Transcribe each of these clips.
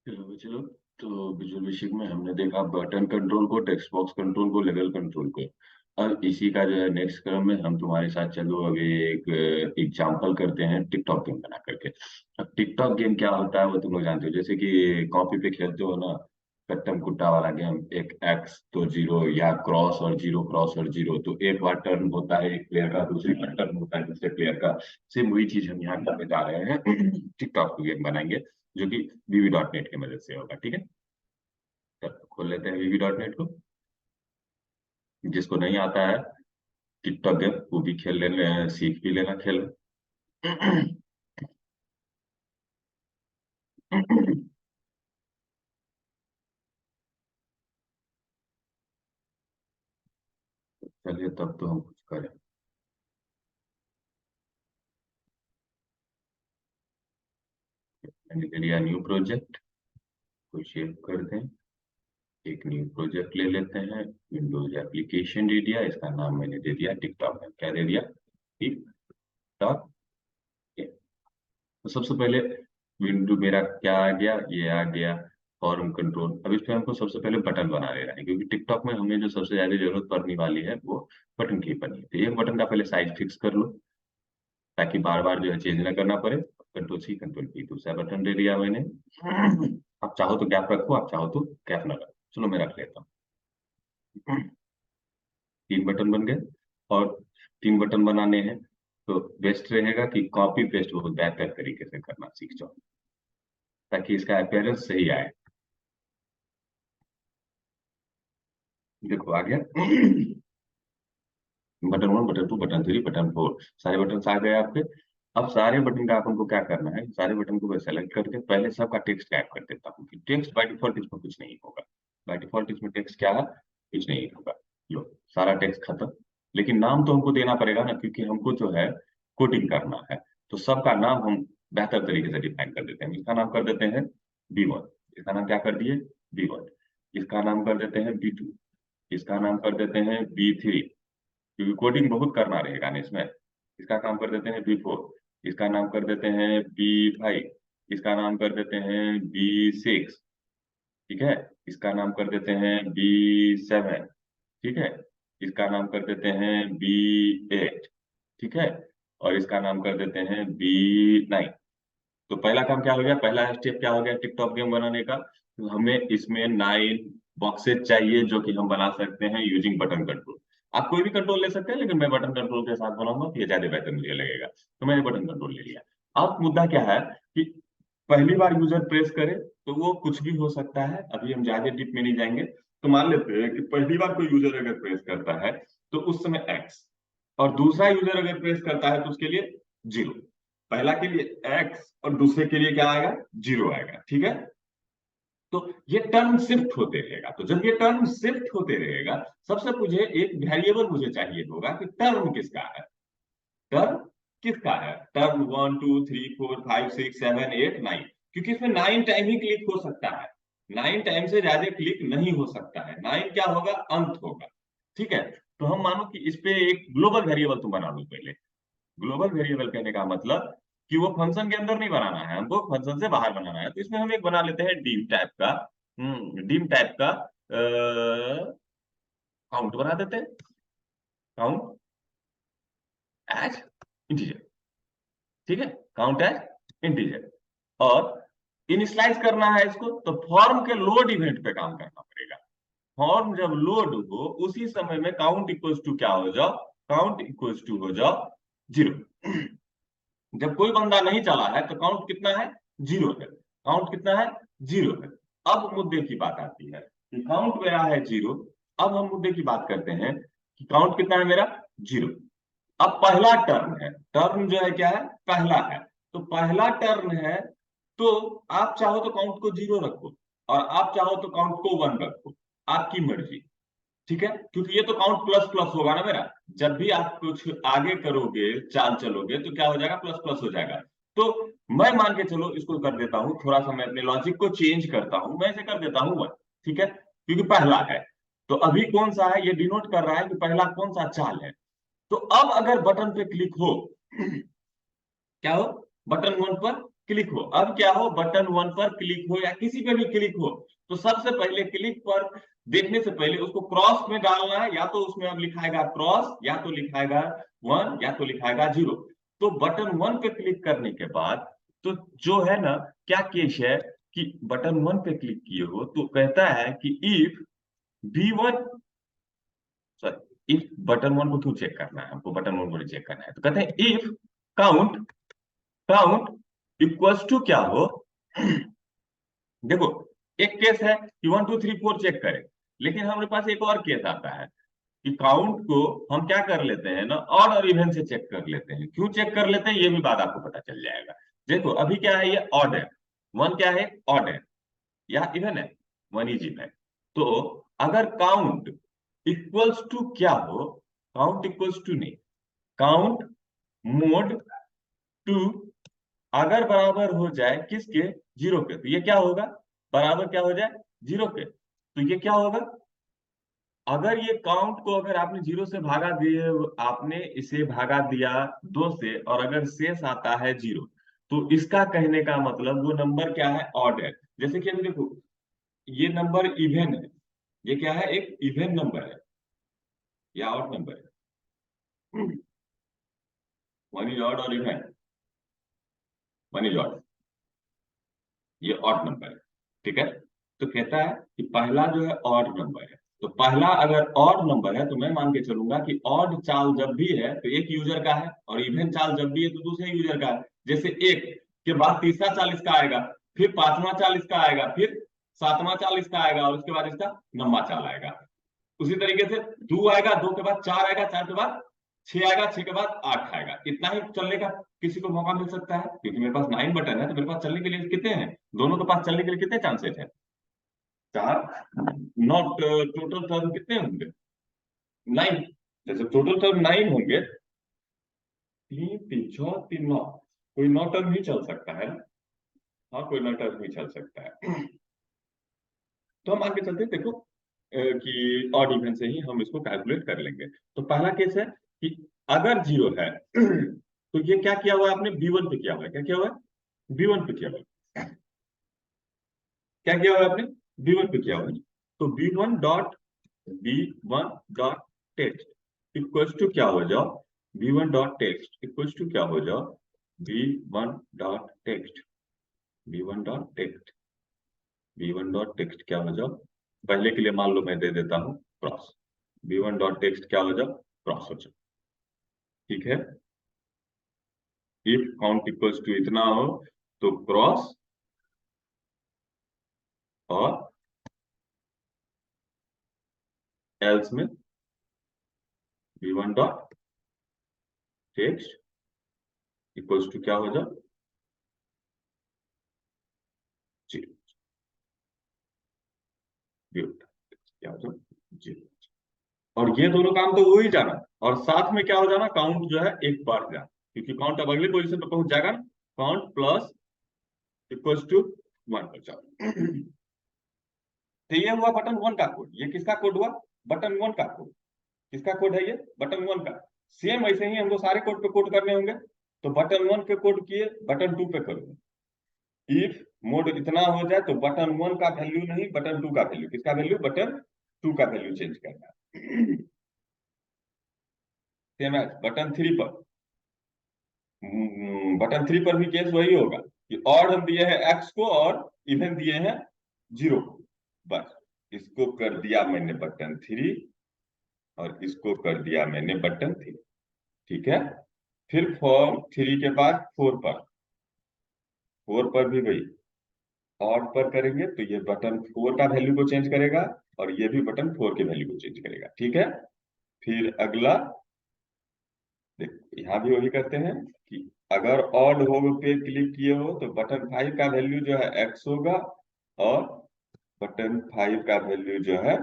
चलो। तो visual basic में हमने देखा बटन कंट्रोल को, टेक्स्ट बॉक्स कंट्रोल को, लेवल कंट्रोल को। अब इसी का जो है नेक्स्ट क्रम में हम तुम्हारे साथ चलो अभी एक एग्जांपल करते हैं टिकटॉक गेम बना करके। अब टिकटॉक गेम क्या होता है वो तुम लोग जानते हो, जैसे कि कॉपी पे खेलते हो ना, कट्टम कुट्टा वाला गेम, एक एक्स तो जीरो या क्रॉस और जीरो, क्रॉस और जीरो, तो एक बार टर्न होता है एक प्लेयर का, दूसरी बार टर्न होता है दूसरे प्लेयर का। सेम वही चीज हम यहाँ करने जा रहे हैं। टिकटॉक गेम बनाएंगे जो कि VB.NET की मदद से होगा, ठीक है। तो खोल लेते हैं VB.NET को। जिसको नहीं आता है टिकटॉक गेम वो भी खेल लेना, सीख भी लेना खेल। चलिए तब तो हम कुछ करें। मैंने ले लिया न्यू प्रोजेक्ट, को सेव कर दें। एक न्यू प्रोजेक्ट ले लेते हैं, विंडोज एप्लीकेशन दे दिया, इसका नाम मैंने दे दिया टिकटॉक। क्या दे दिया? टिकटॉक। तो सबसे पहले विंडो मेरा क्या आ गया, ये आ गया फॉर्म कंट्रोल। अब इसमें हमको सबसे पहले बटन बना लेना है, क्योंकि टिकटॉक में हमें जो सबसे ज्यादा जरूरत पड़ने वाली है वो बटन की बनी है। तो एक बटन का पहले साइज फिक्स कर लो, ताकि बार बार जो है चेंज ना करना पड़े। कंट्रोल C कंट्रोल P, दूसरा बटन दे दिया मैंने। आप चाहो तो गैप रखो, आप चाहो तो गैप ना रखो, चलो मैं रख लेता हूँ। तीन बटन बन गए। और तीन बटन बनाने हैं तो बेस्ट रहेगा कि कॉपी पेस्ट बहुत बेहतर तरीके से करना सीख जाओ, ताकि इसका अपीयरेंस सही आए। देखो आ गया। बटन 1, बटन 2, बटन 3, बटन 4, सारे बटन आ गए आपके। अब सारे बटन का अपन को क्या करना है, सारे बटन को मैं सेलेक्ट करके पहले सबका टेक्स्ट टाइप कर देता हूँ कि टेक्स्ट बाय डिफॉल्ट इसमें कुछ नहीं होगा। बाय डिफॉल्ट इसमें टेक्स्ट क्या है, कुछ नहीं होगा। लो, सारा टेक्स्ट खत्म। लेकिन नाम तो हमको देना पड़ेगा ना, क्योंकि हमको जो है कोडिंग करना है। तो सबका नाम हम बेहतर तरीके से डिफाइन कर देते हैं। इसका नाम कर देते हैं B1। इसका नाम क्या कर दिए? B1। इसका नाम कर देते हैं B2। इसका नाम कर देते हैं B3, क्योंकि कोडिंग बहुत करना रहेगा ना इसमें। इसका काम कर देते हैं B4। इसका नाम कर देते हैं B5। इसका नाम कर देते हैं B6। ठीक है। इसका नाम कर देते हैं B7। ठीक है। इसका नाम कर देते हैं B8। ठीक है। और इसका नाम कर देते हैं B9। तो पहला काम क्या हो गया, पहला स्टेप क्या हो गया टिकटॉक गेम बनाने का? तो हमें इसमें 9 बॉक्सेस चाहिए जो कि हम बना सकते हैं यूजिंग बटन कंट्रोल। आप कोई भी कंट्रोल ले सकते हैं, लेकिन मैं बटन कंट्रोल के साथ बनाऊंगा तो ये ज्यादा बेहतर मुझे लगेगा। तो मैंने बटन कंट्रोल ले लिया। अब मुद्दा क्या है कि पहली बार यूजर प्रेस करे तो वो कुछ भी हो सकता है, अभी हम ज्यादा डीप में नहीं जाएंगे। तो मान लेते हैं कि पहली बार कोई यूजर अगर प्रेस करता है तो उस समय एक्स, और दूसरा यूजर अगर प्रेस करता है तो उसके लिए जीरो। पहला के लिए एक्स और दूसरे के लिए क्या आएगा, जीरो आएगा, ठीक है। तो ये टर्म शिफ्ट होते रहेगा। तो जब ये टर्म शिफ्ट होते रहेगा, सबसे मुझे एक वेरिएबल मुझे चाहिए होगा कि टर्म किसका है। टर्म किसका है? टर्म 1 2 3 4 5 6 7 8 9, क्योंकि इसमें 9 टाइम ही क्लिक हो सकता है। 9 टाइम से ज्यादा क्लिक नहीं हो सकता है। 9 क्या होगा, अंत होगा। ठीक है। तो हम मानो कि इस पे एक ग्लोबल वेरिएबल तुम बना लो पहले। ग्लोबल वेरिएबल कहने का मतलब कि वो फंक्शन के अंदर नहीं बनाना है, हमको फंक्शन से बाहर बनाना है। तो इसमें हम एक बना लेते हैं डीम टाइप का। डीम टाइप का काउंट बना देते हैं। Count as integer. ठीक है। Count as integer. और इनिशियलाइज करना है इसको, तो फॉर्म के लोड इवेंट पे काम करना पड़ेगा। फॉर्म जब लोड हो उसी समय में काउंट इक्वल्स टू क्या हो जाओ, काउंट इक्वल्स टू हो जाओ जीरो। जब कोई बंदा नहीं चला है तो काउंट कितना है, जीरो है। काउंट कितना है, जीरो है। अब मुद्दे की बात आती है कि काउंट मेरा है जीरो। अब हम मुद्दे की बात करते हैं कि काउंट कितना है मेरा, जीरो। अब पहला टर्न है, टर्न जो है क्या है, पहला है। तो पहला टर्न है, तो आप चाहो तो काउंट को जीरो रखो और आप चाहो तो काउंट को 1 रखो, आपकी मर्जी। ठीक है, क्योंकि ये तो काउंट प्लस प्लस होगा ना मेरा। जब भी आप कुछ आगे करोगे, चाल चलोगे, तो क्या हो जाएगा, प्लस प्लस हो जाएगा। तो मैं मान के चलो इसको कर देता हूं, थोड़ा सा मैं अपने लॉजिक को चेंज करता हूं, मैं इसे कर देता हूं 1। ठीक है, क्योंकि पहला है। तो अभी कौन सा है, ये डिनोट कर रहा है कि पहला कौन सा चाल है। तो अब अगर बटन पे क्लिक हो, क्या हो, बटन 1 पर क्लिक हो। अब क्या हो, बटन 1 पर क्लिक हो या किसी पे भी क्लिक हो, तो सबसे पहले क्लिक पर देखने से पहले उसको क्रॉस में डालना है, या तो उसमें अब लिखाएगा क्रॉस, या तो लिखाएगा 1, या तो लिखाएगा 0। तो बटन 1 पे क्लिक करने के बाद तो जो है ना, क्या केस है कि बटन 1 पे क्लिक किए हो तो कहता है कि if V1, sorry, if button 1 को क्यों चेक करना है हमको, बटन 1 को नहीं चेक करना है, तो कहते हैं if count count equals to क्या हो। देखो, एक केस है कि 1 2 3 4 चेक करें, लेकिन हमारे पास एक और केस आता है कि काउंट को हम क्या कर लेते हैं ना, ऑड और इवन से चेक कर लेते हैं। क्यों चेक कर लेते हैं ये भी बात आपको पता चल जाएगा। देखो अभी क्या है, ये ऑड है, 1 क्या है, ऑड है, या इवन है, 1 इज इवन। तो अगर काउंट इक्वल्स टू क्या हो, काउंट इक्वल्स टू नहीं, काउंट मोड टू अगर बराबर हो जाए किसके, 0 के, तो ये क्या होगा, बराबर क्या हो जाए, 0 के, तो ये क्या होगा, अगर ये काउंट को अगर आपने 0 से भागा दिए, आपने इसे भागा दिया 2 से, और अगर शेष आता है 0, तो इसका कहने का मतलब वो नंबर क्या है, ऑड है। जैसे कि अभी देखो, ये नंबर इवन है, ये क्या है, एक इवन नंबर है या ऑड नंबर है। 1 इज ऑड और इवन, 1 इज ऑड, ये ऑड नंबर है, ठीक है। तो कहता है कि पहला जो है ऑड नंबर है, तो पहला अगर ऑड नंबर है तो मैं मान के चलूंगा कि ऑड चाल जब भी है तो एक यूजर का है, और इवन चाल जब भी है तो दूसरे यूजर का है। जैसे एक के बाद तीसरा चाल इसका आएगा, फिर पांचवा चाल इसका आएगा, फिर सातवां चाल इसका आएगा, और उसके बाद इसका नौवां चाल आएगा। उसी तरीके से 2 आएगा, 2 के बाद 4 आएगा, 4 के बाद 6 आएगा, 6 के बाद 8 आएगा। इतना ही चलने का किसी को मौका मिल सकता है, क्योंकि मेरे पास 9 बटन है, तो मेरे पास चलने के लिए कितने हैं, दोनों के पास चलने के लिए कितने चांसेस हैं, 4। नॉट टोटल टर्म कितने होंगे, 9। जैसे टोटल टर्म 9 होंगे, 3 3 6 3 9, कोई 9 टर्म ही चल सकता है ना। हाँ, कोई 9 टर्म ही चल सकता है। तो हम आगे चलते हैं, देखो कि ऑड इवन से ही हम इसको कैलकुलेट कर लेंगे। तो पहला केस है कि अगर 0 है तो ये क्या किया हुआ है आपने, B1 पे किया हुआ है, क्या किया हुआ है, B1 पे किया हुआ है, क्या किया हुआ है आपने, B1 पे किया हुआ है। तो B1 डॉट इक्वल्स टू क्या हो जाओ, B1 dot text equals to क्या हो जाओ, B1 dot text, B1 dot text, B1 dot text क्या हो जाओ, पहले के लिए मान लो मैं दे देता हूँ क्रॉस, B1 डॉट टेक्स्ट क्या हो जाओ, क्रॉस हो जाओ, ठीक है। इफ काउंट इक्वल्स टू इतना हो तो क्रॉस, और एल्स में B1 dot text equals to क्या हो जाओ, 0, क्या हो जाओ, 0। और ये दोनों काम तो हो ही जाना, और साथ में क्या हो जाना, काउंट जो है एक बार जाना, क्योंकि काउंट अब अगली पोजीशन पर पहुंच जाएगा ना, काउंट प्लस इक्वल्स टू 1 हो जाओ। तो ये हुआ बटन 1 का कोड। ये किसका कोड हुआ, बटन 1 का कोड। किसका कोड है ये, बटन 1 का। सेम ऐसे ही हमको सारे कोड पे कोड करने होंगे। तो बटन 1 पे कोड किए, बटन 2 पे करो। इफ मोड इतना हो जाए तो बटन 1 का वैल्यू नहीं, बटन 2 का वैल्यू, किसका वैल्यू, बटन 2 का वैल्यू चेंज करना है। सेम है बटन 3 पर। बटन 3 पर भी केस वही होगा कि ऑड हम दिए हैं एक्स को और इवन दिए हैं 0 को। बस इसको कर दिया मैंने बटन 3, और इसको कर दिया मैंने बटन 3, ठीक है। फिर फॉर्म 3 के बाद 4 पर, 4 पर भी वही ऑड पर करेंगे तो ये बटन 4 का वैल्यू को चेंज करेगा, और ये भी बटन 4 के वैल्यू को चेंज करेगा, ठीक है। फिर अगला देख, यहाँ भी वही करते हैं कि अगर ऑड हो पे क्लिक किए हो तो बटन 5 का वैल्यू जो है एक्स होगा, और बटन 5 का वैल्यू जो है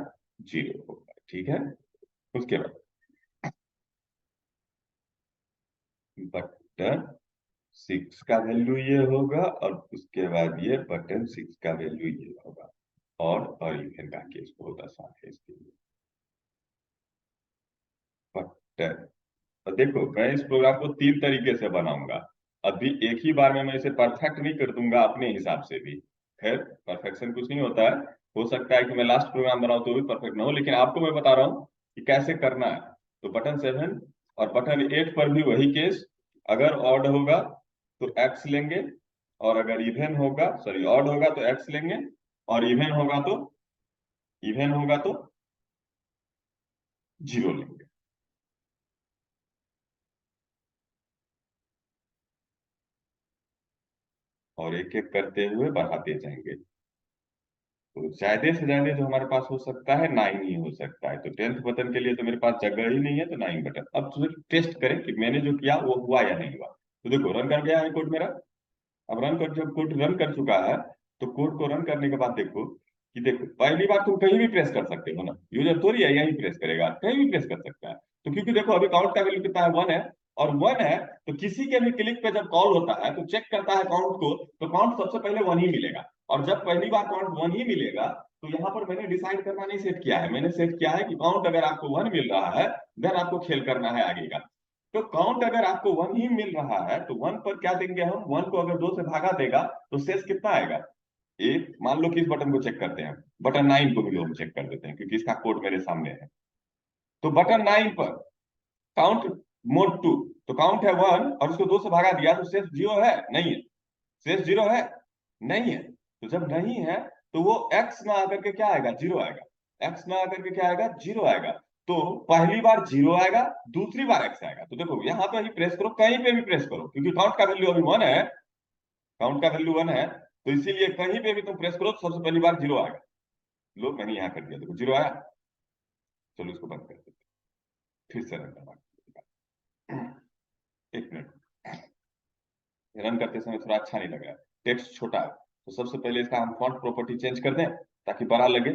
0 होगा, ठीक है। उसके बाद बटन 6 का वैल्यू ये होगा, और उसके बाद ये बटन 6 का वैल्यू ये होगा। और इवन का केस बहुत आसान है इसके लिए। बटन, और देखो मैं इस प्रोग्राम को 3 तरीके से बनाऊंगा, अभी एक ही बार में मैं इसे परफेक्ट नहीं कर दूंगा अपने हिसाब से भी। खैर, परफेक्शन कुछ नहीं होता है। हो सकता है कि मैं लास्ट प्रोग्राम बनाऊं तो भी परफेक्ट ना हो, लेकिन आपको मैं बता रहा हूँ कि कैसे करना है। तो बटन 7 और बटन 8 पर भी वही केस। अगर ऑड होगा तो एक्स लेंगे, और अगर इवन होगा, सॉरी, ऑड होगा तो एक्स लेंगे, और इवन होगा तो जीरो लेंगे। और एक एक करते हुए बढ़ाते जाएंगे। तो ज्यादा से ज्यादा जो हमारे पास हो सकता है 9 ही हो सकता है। तो 10th बटन के लिए तो मेरे पास जगह ही नहीं है, तो 9 बटन। अब टेस्ट करें कि मैंने जो किया वो हुआ या नहीं हुआ। तो देखो, रन कर गया है कोड मेरा। अब जब कोड रन कर चुका है, तो कोड को रन करने के बाद देखो कि देखो, पहली बार तुम कहीं भी प्रेस कर सकते हो ना, यूजर थोड़ी है यही प्रेस करेगा, कहीं भी प्रेस कर सकता है। तो क्योंकि देखो अभी काउंट का वैल्यू कितना है, 1 है। और 1 है, तो किसी के भी क्लिक पे जब कॉल होता है तो चेक करता है काउंट को, तो काउंट सबसे पहले 1 ही मिलेगा। और जब पहली बार काउंट 1 ही मिलेगा, तो यहाँ पर मैंने डिसाइड करना नहीं सेट किया है, मैंने सेट किया है कि काउंट अगर आपको 1 मिल रहा है, देन आपको खेल करना है आगे का। तो काउंट अगर आपको 1 ही मिल रहा है, तो 1 पर क्या देंगे हम, 1 को अगर 2 से भागा देगा तो शेष कितना आएगा, एक। मान लो कि इस बटन को चेक करते हैं, बटन 9 को भी हम चेक कर देते हैं क्योंकि इसका कोड मेरे सामने है। तो बटन 9 पर काउंट मोड 2, तो काउंट है 1 और उसको 2 से भागा दिया तो शेष 0 है, नहीं है। शेष 0 है, नहीं है। तो जब नहीं है, तो वो एक्स में आकर के क्या आएगा, 0 आएगा। एक्स में आकर के क्या आएगा, 0 आएगा। तो पहली बार 0 आएगा, दूसरी बार एक्स आएगा। तो देखो यहाँ पे ही प्रेस करो, कहीं पे भी प्रेस करो, क्योंकि काउंट का वैल्यू अभी 1 है। काउंट का वैल्यू 1 है, तो इसीलिए कहीं पे भी तुम प्रेस करो तो सबसे पहली बार 0 आएगा। लो, मैंने यहाँ कर दिया, देखो 0 आया। चलो इसको बंद कर देते हैं। फिर से रन करवा, एक मिनट। रन करते समय थोड़ा अच्छा नहीं लग रहा है, टेक्स्ट छोटा है। तो सबसे पहले इसका हम फॉन्ट प्रॉपर्टी चेंज कर दें ताकि बड़ा लगे।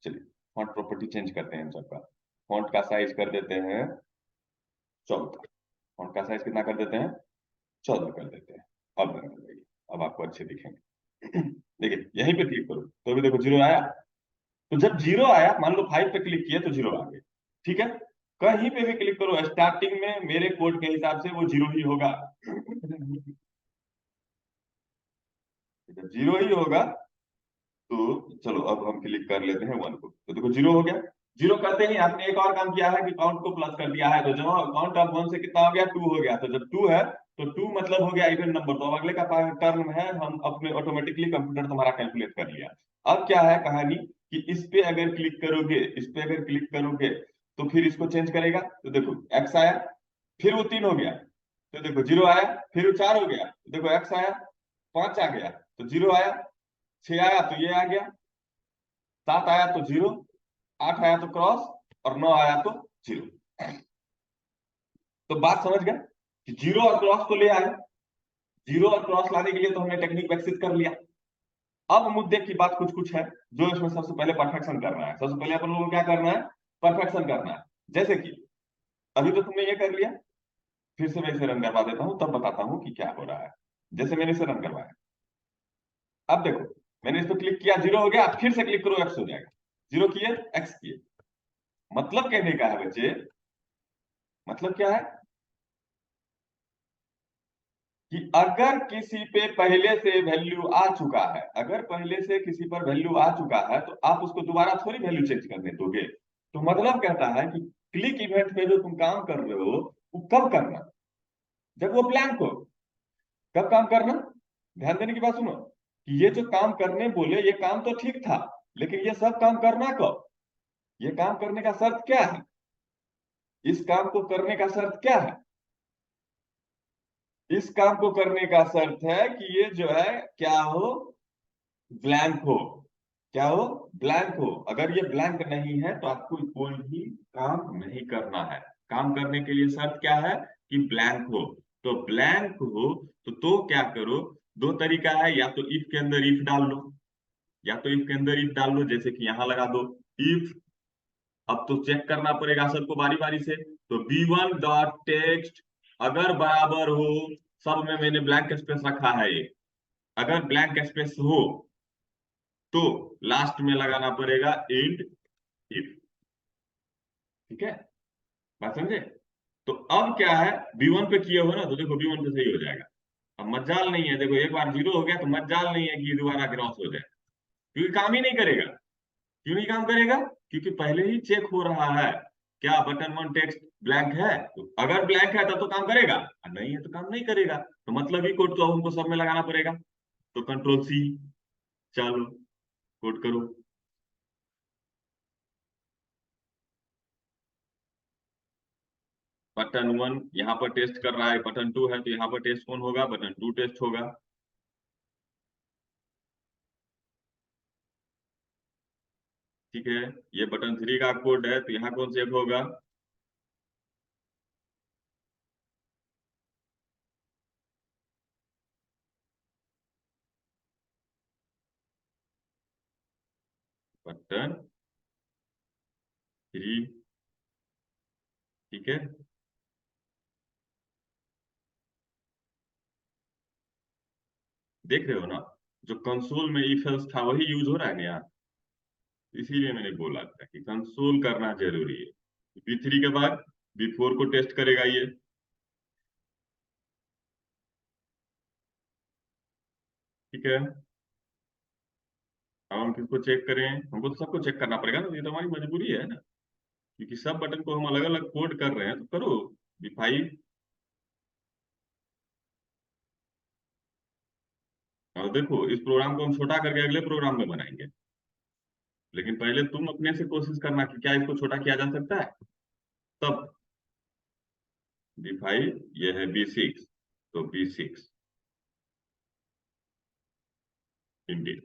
चलिए, फॉन्ट प्रॉपर्टी चेंज करते हैं इन सबका। फॉन्ट का साइज कर देते हैं 14। फॉन्ट का साइज कितना कर देते हैं, 14 कर देते हैं। अब रन कर देंगे, अब आपको अच्छे दिखेंगे। देखिए यहीं पे क्लिक करो तो भी देखो 0 आया। तो जब 0 आया, मान लो 5 पे क्लिक किए तो 0 आ गया। ठीक है, कहीं पे भी क्लिक करो, स्टार्टिंग में मेरे कोड के हिसाब से वो 0 ही होगा। जब 0 ही होगा, तो चलो अब हम क्लिक कर लेते हैं 1 को, तो देखो 0 हो गया। 0 करते ही आपने एक और काम किया है कि काउंट को प्लस कर दिया है। तो जब काउंट ऑफ 1 से कितना हो गया, 2 हो गया। तो जब 2 है, तो 2 मतलब हो गया इवन नंबर। तो अब अगले का टर्म है, हम अपने ऑटोमेटिकली कंप्यूटर तुम्हारा कैलकुलेट कर लिया। अब क्या है कहानी कि इस पे अगर क्लिक करोगे, इस पे अगर क्लिक करोगे, तो फिर इसको चेंज करेगा। तो देखो एक्स आया, फिर वो 3 हो गया, तो देखो 0 आया। फिर वो 4 हो गया, तो देखो एक्स आया। 5 आ गया तो 0 आया। 6 आया तो ये आ गया। 7 आया तो 0। 8 आया तो क्रॉस, और 9 आया तो 0। तो बात समझ गए कि 0 और क्रॉस को ले आए। 0 और क्रॉस लाने के लिए तो हमने टेक्निक विकसित कर लिया। अब मुद्दे की बात कुछ कुछ है जो इसमें सबसे पहले परफेक्शन करना है। सबसे पहले अपन लोगों को क्या करना है, परफेक्शन करना है। जैसे कि अभी तो तुमने ये कर लिया, फिर से मैं इसे रन करवा देता हूं, तब बताता हूं कि क्या हो रहा है। जैसे मैंने इसे रन करवाया, अब देखो मैंने इस पर क्लिक किया, 0 हो गया। अब फिर से क्लिक करो, एक्स हो जाएगा। 0 किए, एक्स किए। मतलब कहने का है बच्चे, मतलब क्या है कि अगर किसी पे पहले से वैल्यू आ चुका है, अगर पहले से किसी पर वैल्यू आ चुका है, तो आप उसको दोबारा थोड़ी वैल्यू चेंज करने दोगे। तो मतलब कहता है कि क्लिक इवेंट में जो तुम काम कर रहे हो, वो कब करना, जब वो ब्लैंक हो। कब काम करना, ध्यान देने की बात सुनो कि ये जो काम करने बोले, ये काम तो ठीक था, लेकिन ये सब काम करना कब, ये काम करने का शर्त क्या है, इस काम को करने का शर्त क्या है। इस काम को करने का शर्त है कि ये जो है क्या हो, ब्लैंक हो। क्या हो, ब्लैंक हो। अगर ये ब्लैंक नहीं है तो आपको कोई भी काम नहीं करना है। काम करने के लिए शर्त क्या है कि ब्लैंक हो। तो ब्लैंक हो तो क्या करो, दो तरीका है, या तो इफ के अंदर इफ डाल लो, या तो इफ के अंदर इफ डाल लो, जैसे कि यहां लगा दो इफ। अब तो चेक करना पड़ेगा सबको बारी बारी से। तो b1 डॉट टेक्स्ट अगर बराबर हो, सब में मैंने ब्लैंक स्पेस रखा है ये, अगर ब्लैंक स्पेस हो तो लास्ट में लगाना पड़ेगा इंड इफ। ठीक है, बात समझे। तो अब क्या है, B1 पे किए हो ना, तो देखो B1 पे सही हो जाएगा। अब मज्जाल नहीं है, देखो एक बार जीरो हो गया तो मज्जाल नहीं है कि ये दोबारा क्रॉस हो जाए, क्योंकि काम ही नहीं करेगा। क्यों नहीं काम करेगा? क्योंकि पहले ही चेक हो रहा है क्या बटन वन टेक्स्ट ब्लैंक है, तो अगर ब्लैंक है तब तो काम करेगा, और नहीं है तो काम नहीं करेगा। तो मतलब ही कोड तो अब हमको सब में लगाना पड़ेगा। तो कंट्रोल सी, चलो कोड करो। बटन वन यहाँ पर टेस्ट कर रहा है, बटन टू है तो यहाँ पर टेस्ट कौन होगा? बटन टू टेस्ट होगा। ठीक है, ये बटन थ्री का कोड है तो यहाँ कौन चेक होगा? Button three. ठीक है, देख रहे हो ना, जो कंसोल में इफ एल्स था वही यूज हो रहा है ना यहाँ। इसीलिए मैंने बोला था कि कंसोल करना जरूरी है। बी थ्री के बाद बी फोर को टेस्ट करेगा ये। ठीक है, अब हम किसको चेक करें? हमको तो सबको चेक करना पड़ेगा ना, ये तो हमारी मजबूरी है ना, क्योंकि सब बटन को हम अलग अलग कोड कर रहे हैं, तो करो बी फाइव। और देखो इस प्रोग्राम को हम छोटा करके अगले प्रोग्राम में बनाएंगे, लेकिन पहले तुम अपने से कोशिश करना कि क्या इसको छोटा किया जा सकता है। तब बी फाइव, ये है बी सिक्स, तो बी सिक्स इंडेड।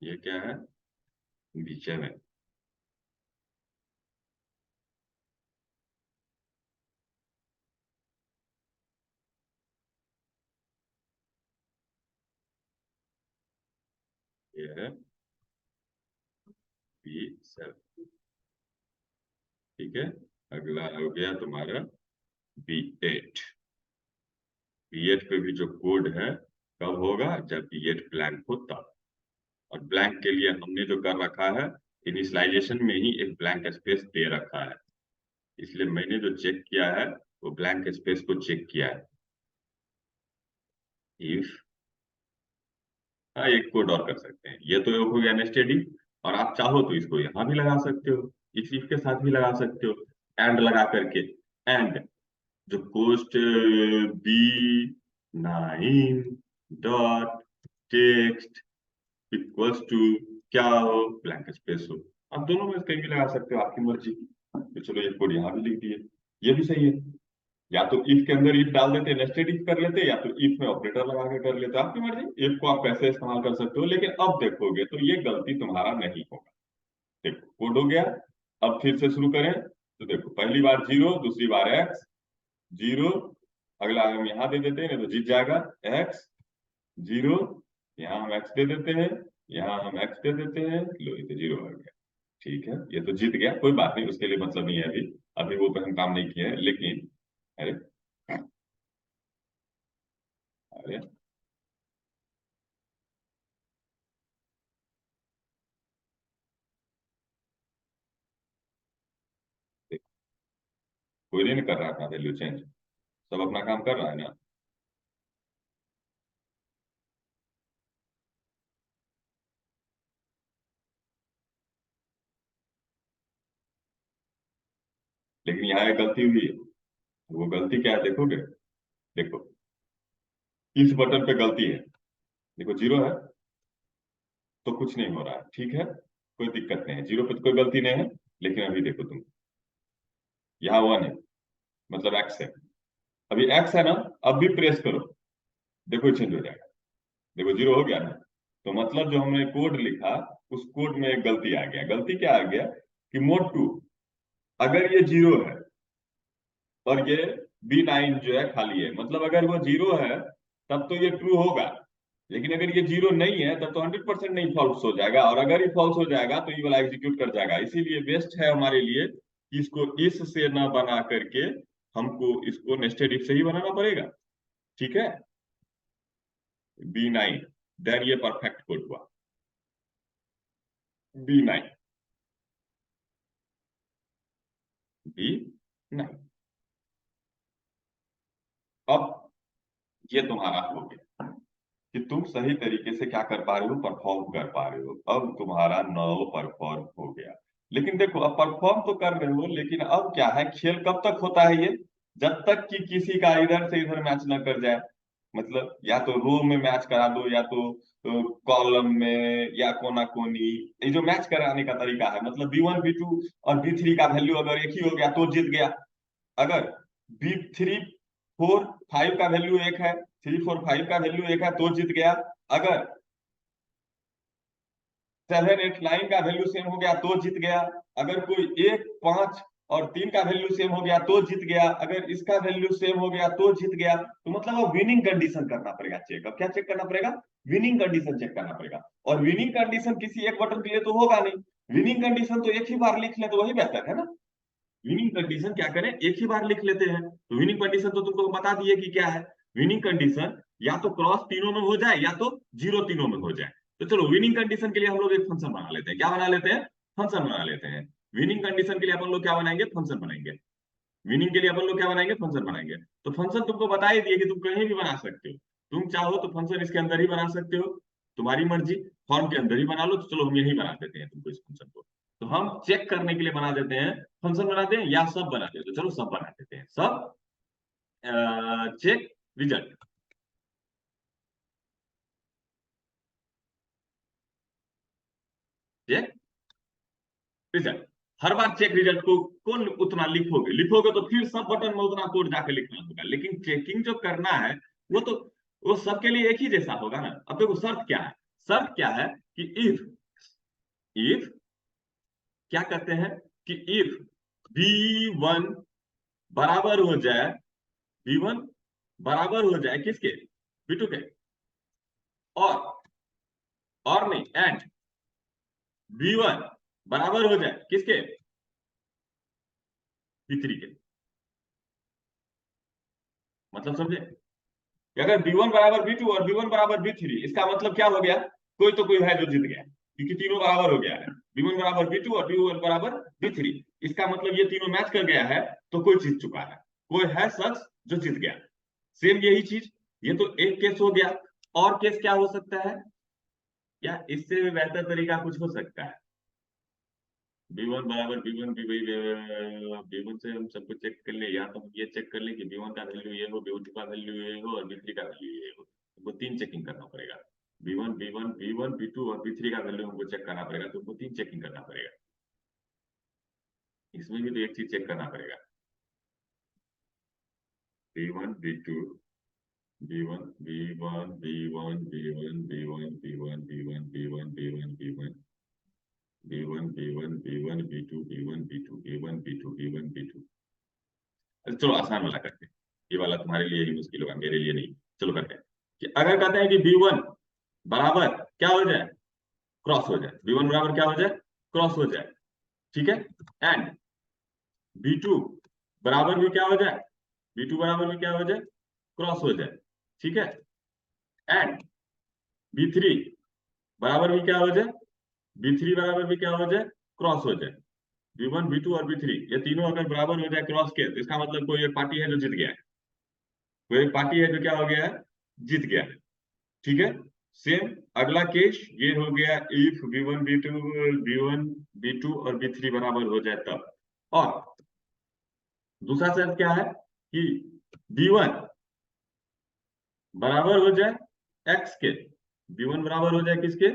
ये क्या है? B seven. ये है बी सेवन। ठीक है, अगला हो गया तुम्हारा बी एट। बी एट पे भी जो कोड है कब होगा? जब बी एट ब्लैंक हो तब। और ब्लैंक के लिए हमने जो कर रखा है, इनिशियलाइजेशन में ही एक ब्लैंक स्पेस दे रखा है, इसलिए मैंने जो चेक किया है वो ब्लैंक स्पेस को चेक किया है। इफ, हाँ एक कोड और कर सकते हैं, ये तो हो गया नेस्टेड इफ। और आप चाहो तो इसको यहाँ भी लगा सकते हो, इस इफ के साथ भी लगा सकते हो, एंड लगा करके। एंड जो post B nine dot text equals to क्या हो? ब्लैंक स्पेस हो। आप दोनों में से कहीं भी लगा सकते हो, आपकी मर्जी की। तो चलो ये कोड यहाँ भी लिख दिए, ये भी सही है। या तो इफ के अंदर इफ डाल देते, नेस्टेड इफ कर लेते, या तो इफ में ऑपरेटर लगा के कर लेते, आपकी मर्जी। इफ को आप कैसे इस्तेमाल कर सकते हो, लेकिन अब देखोगे तो ये गलती तुम्हारा नहीं होगा। देखो कोड हो गया। अब फिर से शुरू करें तो देखो, पहली बार जीरो, दूसरी बार एक्स, जीरो। अगला हम यहाँ दे देते हैं, नहीं तो जीत जाएगा। एक्स जीरो, यहाँ हम एक्स दे देते हैं, यहाँ हम एक्स दे देते हैं, लो ये तो जीरो हो गया। ठीक है, ये तो जीत गया, कोई बात नहीं, उसके लिए मतलब नहीं है अभी। अभी वो पे हम काम नहीं किए हैं, लेकिन अरे अरे कोई नहीं कर रहा था वैल्यू चेंज, सब अपना काम कर रहा है ना। लेकिन यहाँ एक गलती हुई है, वो गलती क्या है देखोगे? देखो इस बटन पे गलती है, देखो जीरो है तो कुछ नहीं हो रहा है, ठीक है, कोई दिक्कत नहीं है, जीरो पे तो कोई गलती नहीं है। लेकिन अभी देखो तुम, यहाँ वन है, मतलब एक्स है। अभी एक्स है ना, अब भी प्रेस करो, देखो चेंज हो जाएगा। देखो जीरो हो गया ना, तो मतलब जो हमने कोड लिखा उस कोड में एक गलती आ गया। गलती क्या आ गया कि मोड टू, अगर ये जीरो है और ये बी नाइन जो है खाली है, मतलब अगर वो जीरो है तब तो ये ट्रू होगा। लेकिन अगर ये जीरो नहीं है तब तो 100% नहीं, फॉल्स हो जाएगा। और अगर ये फॉल्स हो जाएगा तो ये वाला एग्जीक्यूट कर जाएगा। इसीलिए बेस्ट है हमारे लिए कि इसको इस से ना बना करके हमको इसको नेस्टेड इफ से ही बनाना पड़ेगा। ठीक है, बी नाइन, देन ये परफेक्ट कोड हुआ। B nine, B nine. अब ये तुम्हारा हो गया कि तुम सही तरीके से क्या कर पा रहे हो, परफॉर्म कर पा रहे हो। अब तुम्हारा 9 परफॉर्म हो गया। लेकिन देखो, अब परफॉर्म तो कर रहे हो, लेकिन अब क्या है, खेल कब तक होता है ये, जब तक कि किसी का इधर से इधर मैच न कर जाए। मतलब या तो रो में मैच करा दो, या तो कॉलम में, या कोना कोनी। ये जो मैच कराने का तरीका है, मतलब B1 B2 और B3 का वैल्यू अगर एक ही हो गया तो जीत गया। अगर B3 4 5 का वैल्यू एक है, 3 4 5 का वैल्यू एक है तो जीत गया। अगर 7 8 9 का वैल्यू सेम हो गया तो जीत गया। अगर कोई 1 5 और 3 का वैल्यू सेम हो गया तो जीत गया। अगर इसका वैल्यू सेम हो गया तो जीत गया। तो मतलब अब विनिंग कंडीशन करना पड़ेगा चेक। अब क्या चेक करना पड़ेगा, विनिंग कंडीशन चेक करना पड़ेगा। और विनिंग कंडीशन किसी एक बटन के लिए तो होगा नहीं। विनिंग कंडीशन तो एक ही बार लिख ले तो वही बेहतर है ना। विनिंग कंडीशन क्या करें, एक ही बार लिख लेते हैं। तो विनिंग कंडीशन तो तुमको बता दिए कि क्या है। विनिंग कंडीशन या तो क्रॉस तीनों में हो जाए, या तो जीरो तीनों में हो जाए। तो चलो विनिंग कंडीशन के लिए हम लोग एक फंक्शन बना लेते हैं। क्या बना लेते हैं, फंक्शन बना लेते हैं। विनिंग कंडीशन के लिए अपन लोग क्या बनाएंगे, फंक्शन बनाएंगे। विनिंग के लिए अपन लोग क्या बनाएंगे, फंक्शन बनाएंगे। तो फंक्शन तुमको बता ही दिए कि तुम कहीं भी बना सकते हो। तुम चाहो तो फंक्शन इसके अंदर ही बना सकते हो, तुम्हारी मर्जी। फॉर्म के अंदर ही बना लो। तो चलो हम यही बना देते हैं तुमको इस फंक्शन को। तो हम चेक करने के लिए बना देते हैं, फंक्शन बनाते हैं या सब बनाते हैं। तो चलो सब बना देते हैं। सब चेक रिजल्ट। Check result. हर बार चेक रिजल्ट को कौन उतना लिखोगे, लिखोगे तो फिर सब बटन में उतना कोड जाके लिखना होगा। लेकिन चेकिंग जो करना है वो तो वो सबके लिए एक ही जैसा होगा ना। अब देखो शर्त क्या है, शर्त क्या है कि इफ इफ क्या कहते हैं कि इफ B1 बराबर हो जाए, B1 बराबर हो जाए किसके, B2 के। और नहीं, एंड B1 बराबर हो जाए किसके, B3 के। मतलब समझे कि अगर B1 बराबर B2 और B1 बराबर B3, इसका मतलब क्या हो गया, कोई तो कोई है जो जीत गया, क्योंकि तीनों बराबर हो गया है। B1 बराबर B2 और B1 बराबर B3, इसका मतलब ये तीनों मैच कर गया है, तो कोई जीत चुका है। कोई है शख्स जो जीत गया। सेम यही चीज, ये तो एक केस हो गया। और केस क्या हो सकता है, क्या इससे भी बेहतर तरीका कुछ हो सकता है। B1 बराबर B1 B1 से हम सब कुछ चेक कर ले, या तो हम ये चेक कर ले कि B1 का वैल्यू ये हो, B2 का वैल्यू ये हो, और B3 का वैल्यू ये हो। तुमको तीन चेकिंग करना पड़ेगा। B1 B2 और B3 का वैल्यू हमको चेक करना पड़ेगा। तुमको तीन चेकिंग करना पड़ेगा। इसमें भी तो एक चीज चेक करना पड़ेगा। B1 B2 B1 B1 B1 B1 B1 B1 B1 B1 B1 B1 B1 B1 B1 B2 B1 B2 B1 B2 B1 B2। चलो आसान वाला करते हैं। ये वाला तुम्हारे लिए ही मुश्किल होगा, मेरे लिए नहीं। चलो करते हैं कि अगर कहते हैं कि B1 बराबर क्या हो जाए, क्रॉस हो जाए। B1 बराबर क्या हो जाए, क्रॉस हो जाए। ठीक है। एंड B2 बराबर भी क्या हो जाए, B2 बराबर भी क्या हो जाए, क्रॉस हो जाए। ठीक है। एंड B3 बराबर भी क्या हो जाए, B3 बराबर भी क्या हो जाए, क्रॉस हो जाए। B1 B2 और B3 ये तीनों अगर बराबर हो जाए क्रॉस के, तो इसका मतलब कोई एक पार्टी है जो जीत गया है। कोई एक पार्टी है जो क्या हो गया है, जीत गया है। ठीक है। सेम अगला केस ये हो गया, इफ B1 B2 और B3 बराबर हो जाए तब। और दूसरा शर्त क्या है कि B1 बराबर हो जाए x के। B1 बराबर हो जाए किसके,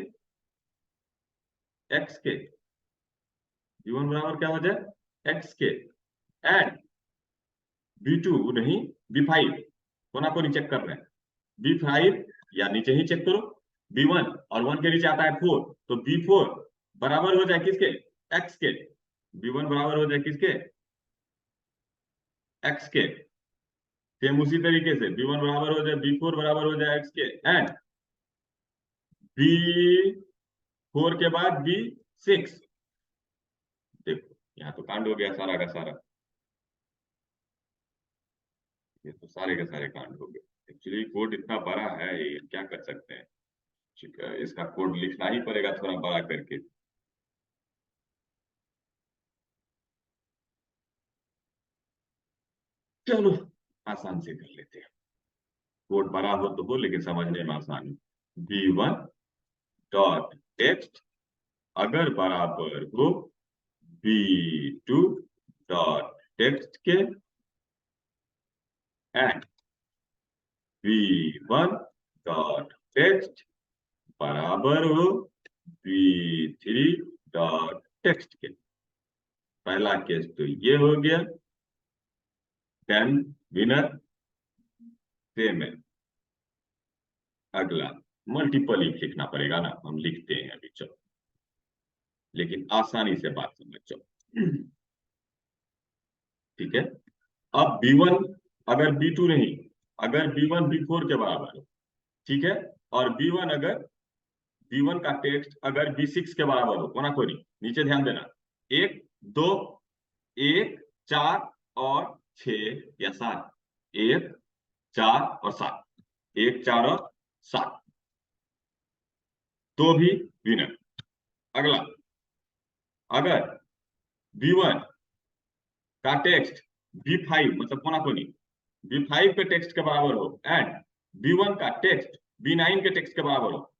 x के। B1 बराबर क्या हो जाए, x के। एंड B2 नहीं, B5 कोना को चेक कर रहे हैं। B5 या नीचे ही चेक करो। B1 और 1 के नीचे आता है 4, तो B4 बराबर हो जाए किसके, x के। B1 बराबर हो जाए किसके, x के। सेम उसी तरीके से B1 बराबर हो जाए, B4 बराबर हो जाए x के। एंड B4 के बाद B6। देखो यहाँ तो कांड हो गया सारा का सारा। ये तो सारे के सारे कांड हो गए। एक्चुअली कोड इतना बड़ा है, ये क्या कर सकते हैं। ठीक है, इसका कोड लिखना ही पड़ेगा थोड़ा बड़ा करके। चलो आसान से कर लेते हैं। कोड बड़ा हो तो हो, लेकिन समझने में आसानी। B1 डॉट टेक्स्ट अगर बराबर हो B2 डॉट टेक्स्ट के, एंड B1 डॉट टेक्स्ट बराबर हो B3 डॉट टेक्स्ट के। पहला केस तो ये हो गया, देन विनर सेम है। अगला मल्टीपल इफ लिखना पड़ेगा ना, हम लिखते हैं अभी, चलो, लेकिन आसानी से बात समझ जाओ। ठीक है, अब B1 अगर B2 नहीं, अगर B1 B4 के बराबर हो, ठीक है, और B1 अगर B1 का टेक्स्ट अगर B6 के बराबर हो, कोना कोनी, नीचे ध्यान देना, 1 2 1 4 और 6 या 7, 1 4 और 7, 1 4 और 7, तो भी विनर। अगला, अगर B1 का टेक्स्ट B5 मतलब कोना कोनी B5 के टेक्स्ट के बराबर हो, एंड B1 का टेक्स्ट B9 के टेक्स्ट के बराबर हो,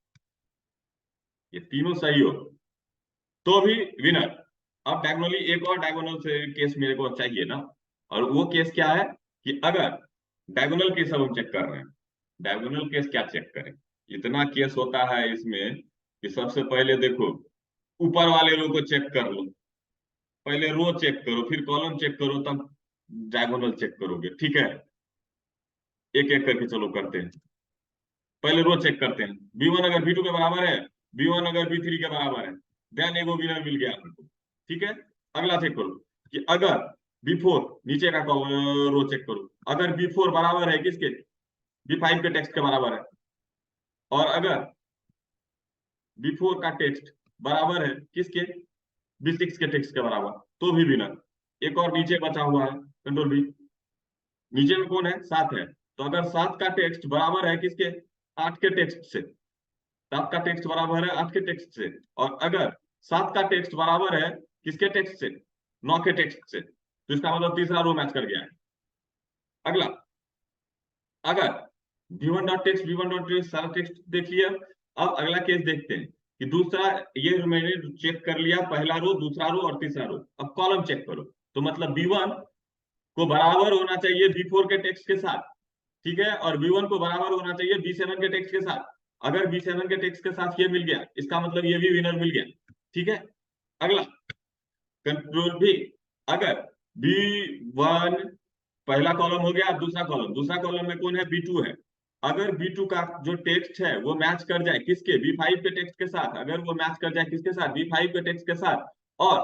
ये तीनों सही हो, तो भी विनर। अब डायगोनली एक और डायगोनल से केस मेरे को चाहिए ना, और वो केस क्या है कि अगर डायगोनल केस अब हम चेक कर रहे हैं, डायगोनल केस क्या चेक करें, इतना केस होता है इसमें कि सबसे पहले देखो ऊपर वाले रो को चेक कर लो, पहले रो चेक करो, फिर कॉलम चेक करो, तब डायगोनल चेक करोगे। ठीक है, एक एक करके चलो करते हैं। पहले रो चेक करते हैं, B1 अगर B2 के बराबर है, B1 अगर B3 के बराबर है, देन एगो विनर मिल गया हमको। ठीक है, अगला चेक करो कि अगर B4 नीचे का रो चेक करो, अगर B4 बराबर है किसके, B5 के टेक्स्ट के बराबर है, और अगर B4 का टेक्स्ट बराबर है किसके, B6 के टेक्स्ट के बराबर, तो भी विनर। एक और नीचे बचा हुआ है, कंट्रोल B, नीचे में कौन है, 7 है, तो अगर 7 का टेक्स्ट बराबर है किसके, 8 के टेक्स्ट से, 7 का टेक्स्ट बराबर है 8 के टेक्स्ट से, और अगर 7 का टेक्स्ट बराबर है किसके टेक्स्ट से, 9 के टेक्स्ट से, तो इसका मतलब तीसरा रो मैच कर गया है। अगला, अगर B1 dot text B1 dot text सारा टेक्स्ट देख लिया, अब अगला केस देखते हैं कि दूसरा, ये मैंने चेक कर लिया, पहला रो, दूसरा रो और तीसरा रो, अब कॉलम चेक करो, तो मतलब B1 को बराबर होना चाहिए B4 के टेक्स्ट के साथ, ठीक है, और B1 को बराबर होना चाहिए B7 के टेक्स्ट के साथ। अगर B7 के टेक्स्ट के साथ ये मिल गया, इसका मतलब ये भी विनर मिल गया। ठीक है, अगला कंट्रोल भी, अगर B1 पहला कॉलम हो गया, दूसरा कॉलम में कौन है, B2 है, अगर B2 का जो टेक्स्ट है वो मैच कर जाए किसके, B5 के टेक्स्ट के साथ, अगर वो मैच कर जाए किसके साथ, B5 के टेक्स्ट के साथ, और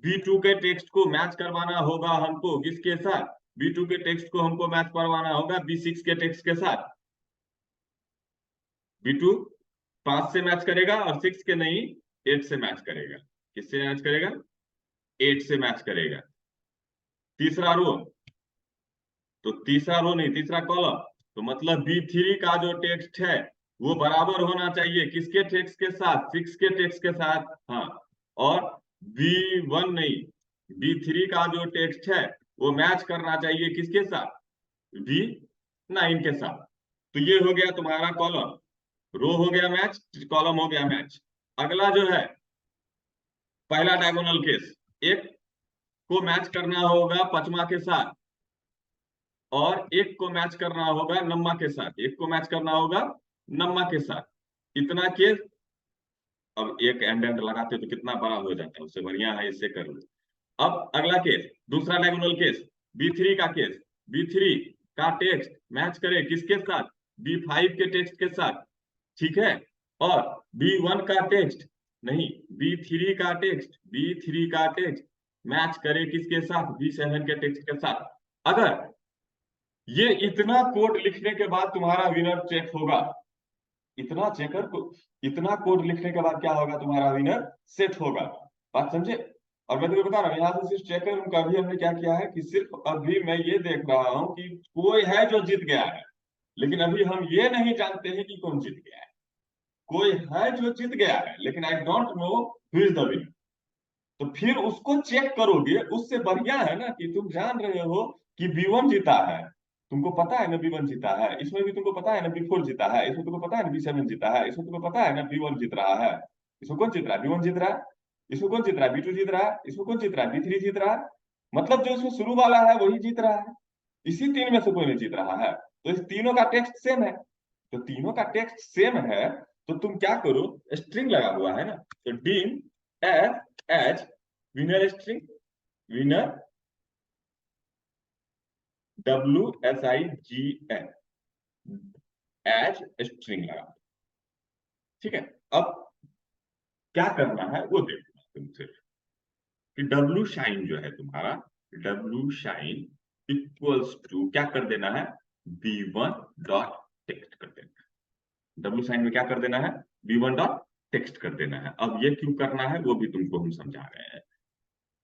B2 के टेक्स्ट को मैच करवाना होगा हमको किसके साथ, B2 के टेक्स्ट को हमको मैच करवाना होगा B6 के टेक्स्ट के साथ। B2 5 से मैच करेगा और 6 के नहीं, 8 से मैच करेगा। किससे मैच करेगा, 8 से मैच करेगा। तीसरा रो, तो तीसरा रो नहीं, तीसरा कॉलम, तो मतलब B3 का जो टेक्स्ट है वो बराबर होना चाहिए किसके टेक्स्ट के साथ, 6 के टेक्स्ट के साथ, हाँ, और B1 नहीं, B3 का जो टेक्स्ट है वो मैच करना चाहिए किसके साथ, B9 के साथ। तो ये हो गया तुम्हारा कॉलम, रो हो गया मैच, कॉलम हो गया मैच। अगला जो है पहला डायगोनल केस, एक को मैच करना होगा पचमा के साथ, और एक को मैच करना होगा नम्मा के साथ, एक को मैच करना होगा नम्मा के साथ। इतना केस, अब एक एंड लगाते तो कितना बड़ा हो जाता है, उससे बढ़िया है इससे कर लो। अब अगला केस, दूसरा डायगोनल केस, B3 का केस, B3 का टेक्स्ट मैच करे किसके साथ, B5 के टेक्स्ट के साथ, ठीक है, और B1 का टेक्स्ट नहीं, B3 का टेक्स्ट मैच करे किसके साथ, B7 के टेक्स्ट के साथ। अगर ये इतना कोड लिखने के बाद तुम्हारा विनर चेक होगा, इतना चेकर को, इतना कोड लिखने के बाद क्या होगा, तुम्हारा विनर सेट होगा। बात समझे। और मैं तुम्हें बता रहा हूँ, यहाँ से सिर्फ चेकर का भी हमने क्या किया है कि सिर्फ अभी मैं ये देख रहा हूँ कि कोई है जो जीत गया है, लेकिन अभी हम ये नहीं जानते हैं कि कौन जीत गया है। कोई है जो जीत गया है, लेकिन I don't know who is the winner. तो फिर उसको चेक करोगे, उससे बढ़िया है ना कि तुम जान रहे हो कि B1 जीता है, तुमको पता है ना B1 जीता है, इसमें भी तुमको पता है ना B4 जीता है, इसमें तुमको पता है ना B7 जीता है, इसमें तुमको पता है ना B1 जीत रहा है। इसमें कौन जीत रहा है? B1 जीत रहा है। इसमें कौन जीत रहा है? B2 जीत रहा है। इसमें कौन जीत रहा है? B3 जीत रहा है। मतलब जो इसमें शुरू वाला है वही जीत रहा है, इसी तीन में से कोई नहीं जीत रहा है। तो इस तीनों का टेक्स्ट सेम है। तो तीनों का टेक्स्ट सेम है, तो तुम क्या करो, स्ट्रिंग लगा हुआ है ना, तो dim as as winner string, winner WSIGN as string लगा। ठीक है। अब क्या करना है वो देखो तुमसे, कि डब्ल्यू शाइन जो है तुम्हारा, डब्ल्यू शाइन इक्वल्स टू क्या कर देना है, B1 डॉट टेक्स्ट कर देना है। डब्ल्यू साइन में क्या कर देना है, B1 डॉट टेक्स्ट कर देना है। अब ये क्यों करना है वो भी तुमको हम समझा रहे हैं।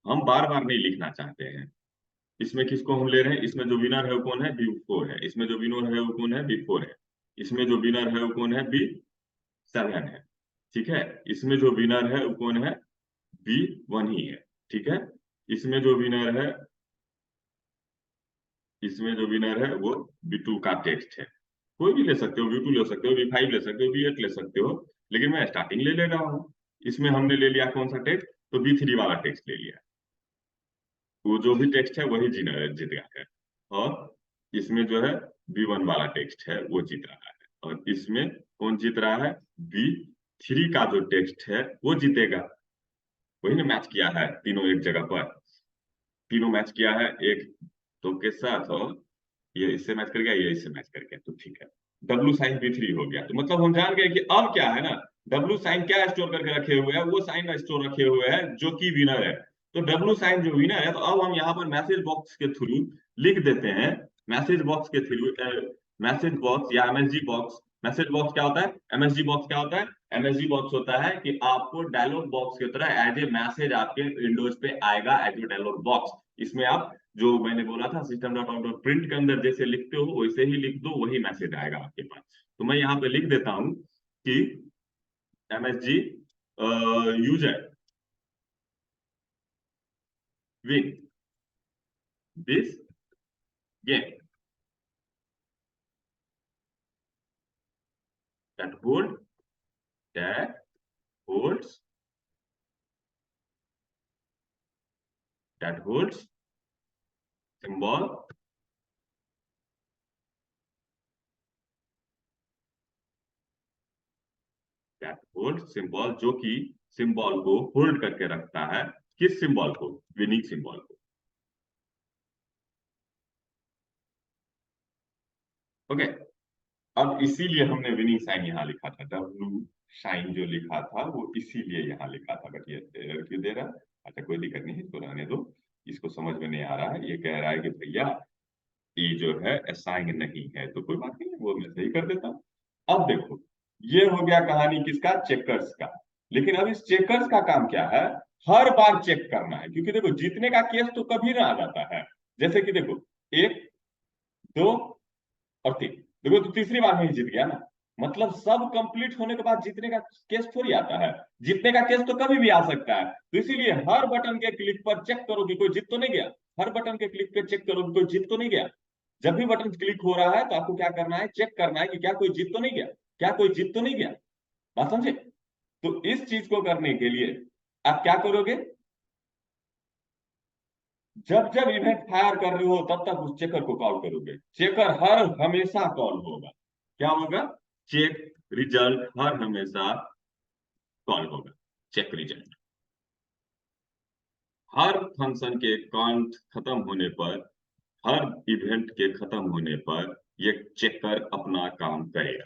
हम बार बार नहीं लिखना चाहते हैं। इसमें किसको हम ले रहे हैं, इसमें जो विनर है वो कौन है, B4 है। इसमें जो विनर है वो कौन है, B4 है। इसमें जो विनर है वो कौन है, B7 है। ठीक है। इसमें जो विनर है वो कौन है, B1 ही है। ठीक है। इसमें जो विनर है, इसमें जो विनर है वो B2 का टेक्स्ट है। कोई भी ले सकते हो, B2 ले सकते हो, B5 ले सकते हो, B8 ले सकते हो, लेकिन मैं स्टार्टिंग ले रहा हूँ। इसमें हमने ले लिया कौन सा टेक्स्ट, तो B3 वाला टेक्स्ट ले लिया। वो जो भी टेक्स्ट है वही जीत गया है। और इसमें जो है B1 वाला टेक्स्ट है वो जीत रहा है। और इसमें कौन जीत रहा है, B3 का जो टेक्स्ट है वो जीतेगा। वही ने मैच किया है तीनों एक जगह पर, तीनों मैच किया है एक तो के साथ, और ये इससे मैच कर गया, ये इससे मैच कर गया, तो ठीक है। W sin B3 हो गया। तो मतलब हम जान गए कि अब क्या है ना, W साइन क्या स्टोर करके रखे हुए हैं, वो साइन स्टोर रखे हुए हैं जो कि विनर है। तो W साइन जो विनर है, तो अब हम यहाँ पर मैसेज बॉक्स के थ्रू लिख देते हैं, मैसेज बॉक्स के थ्रू, मैसेज बॉक्स या MSG बॉक्स। मैसेज बॉक्स क्या होता है, MSG बॉक्स क्या होता है, MSG बॉक्स होता है कि आपको डायलॉग बॉक्स की तरह एज ए मैसेज आपके विंडोज पे आएगा एज ए डायलॉग बॉक्स। इसमें आप जो मैंने बोला था system dot out dot print के अंदर जैसे लिखते हो वैसे ही लिख दो, वही मैसेज आएगा आपके पास। तो मैं यहाँ पे लिख देता हूँ कि MSG user win this game that hold that holds that holds symbol that holds symbol, जो कि सिंबल को होल्ड करके रखता है। किस सिंबल को, विनिंग सिंबल को। ओके। अब इसीलिए हमने विनिंग साइन यहाँ लिखा था, W साइन जो लिखा था वो इसीलिए यहाँ लिखा था। बट ये एरर क्यों दे रहा है, अच्छा कोई दिक्कत नहीं है, इसको रहने दो। इसको समझ में नहीं आ रहा है, ये कह रहा है कि भैया ये जो है असाइन नहीं है, तो कोई बात नहीं है, वो मैं सही कर देता हूँ। अब देखो, ये हो गया कहानी किसका, चेकर्स का। लेकिन अब इस चेकर्स का काम क्या है, हर बार चेक करना है। क्योंकि देखो जीतने का केस तो कभी ना आ जाता है। जैसे कि देखो, एक, दो और तीन, देखो तो तीसरी बार में ही जीत गया ना। मतलब सब कंप्लीट होने के बाद जीतने का केस थोड़ी आता है। जीतने का केस तो कभी भी आ सकता है। तो इसीलिए हर बटन के क्लिक पर चेक करो कि कोई जीत तो नहीं गया। हर बटन के क्लिक पे चेक करो कि कोई जीत तो नहीं गया। जब भी बटन क्लिक हो रहा है तो आपको क्या करना है, चेक करना है कि क्या कोई जीत तो नहीं गया, क्या कोई जीत तो नहीं गया। बात समझे। तो इस चीज को करने के लिए आप क्या करोगे, जब जब इवेंट फायर कर रहे हो तब तक उस चेकर को कॉल करोगे। चेकर हर हमेशा कॉल होगा। क्या होगा, चेक रिजल्ट हर हमेशा कॉल होगा। चेक रिजल्ट हर फंक्शन के काउंट खत्म होने पर, हर इवेंट के खत्म होने पर ये चेकर अपना काम करेगा।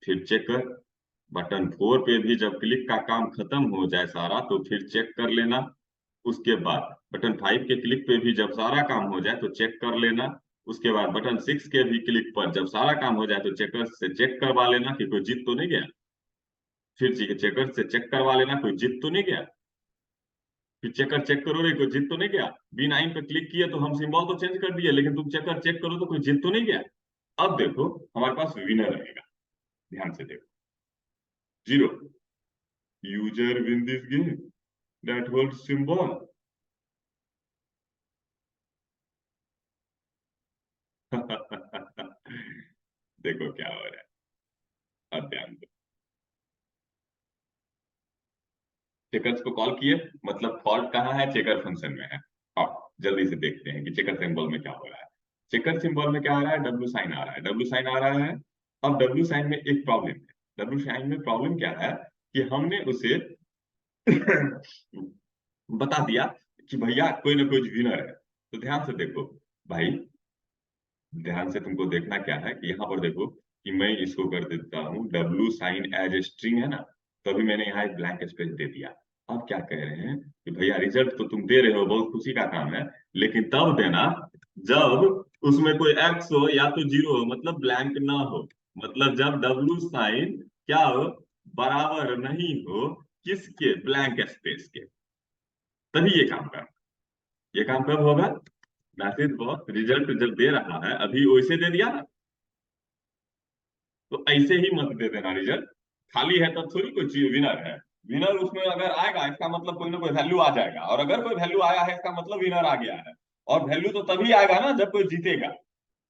फिर चेकर बटन 4 पे भी जब क्लिक का काम खत्म हो जाए सारा, तो फिर चेक कर लेना। उसके बाद बटन 5 के क्लिक पे भी जब सारा काम हो जाए तो चेक कर लेना। उसके बाद बटन 6 के भी क्लिक पर जब सारा काम हो जाए तो चेकर से चेक करवा लेना कि कोई जीत तो नहीं गया। फिर चेकर से चेक करवा लेना कोई जीत तो नहीं गया। फिर चेकर चेक करो रे कोई जीत तो नहीं गया। B9 पे क्लिक किया तो हम सिंबल तो चेंज कर दिए, लेकिन तुम चेकर चेक करो तो कोई जीत तो नहीं गया। अब देखो हमारे पास विनर रहेगा, ध्यान से देखो। 0, user win this game that hold symbol देखो क्या हो रहा है, अब ध्यान दो। चेकर्स को कॉल किए, मतलब फॉल्ट कहाँ है, चेकर फंक्शन में है। अब जल्दी से देखते हैं कि चेकर सिंबल में क्या हो रहा है। चेकर सिंबल में क्या आ रहा है, डब्ल्यू साइन आ रहा है, डब्ल्यू साइन आ रहा है। अब डब्ल्यू साइन में एक प्रॉब्लम है। डब्ल्यू साइन में प्रॉब्लम क्या है कि हमने उसे बता दिया कि भैया कोई ना कोई विनर है। तो ध्यान से देखो भाई, ध्यान से तुमको देखना क्या है कि यहाँ पर देखो कि मैं इसको कर देता हूँ W sign as a string है ना, तो अभी मैंने यहाँ एक ब्लैंक स्पेस दे दिया। अब क्या कह रहे हैं कि भैया रिजल्ट तो तुम दे रहे हो, बहुत खुशी का काम है, लेकिन तब देना जब उसमें कोई एक्स हो या तो जीरो हो, मतलब ब्लैंक ना हो। मतलब जब डब्ल्यू साइन क्या हो, बराबर नहीं हो किसके, ब्लैंक स्पेस के, तभी ये काम कर। ये काम कब होगा, मैसेज बॉक्स रिजल्ट जब दे रहा है, अभी वैसे दे दिया ना, तो ऐसे ही मत दे देना रिजल्ट। खाली है तब थोड़ी कोई चीज विनर है। विनर उसमें अगर आएगा इसका मतलब कोई ना कोई वैल्यू आ जाएगा, और अगर कोई वैल्यू आया है इसका मतलब विनर आ गया है। और वैल्यू तो तभी आएगा ना जब कोई जीतेगा।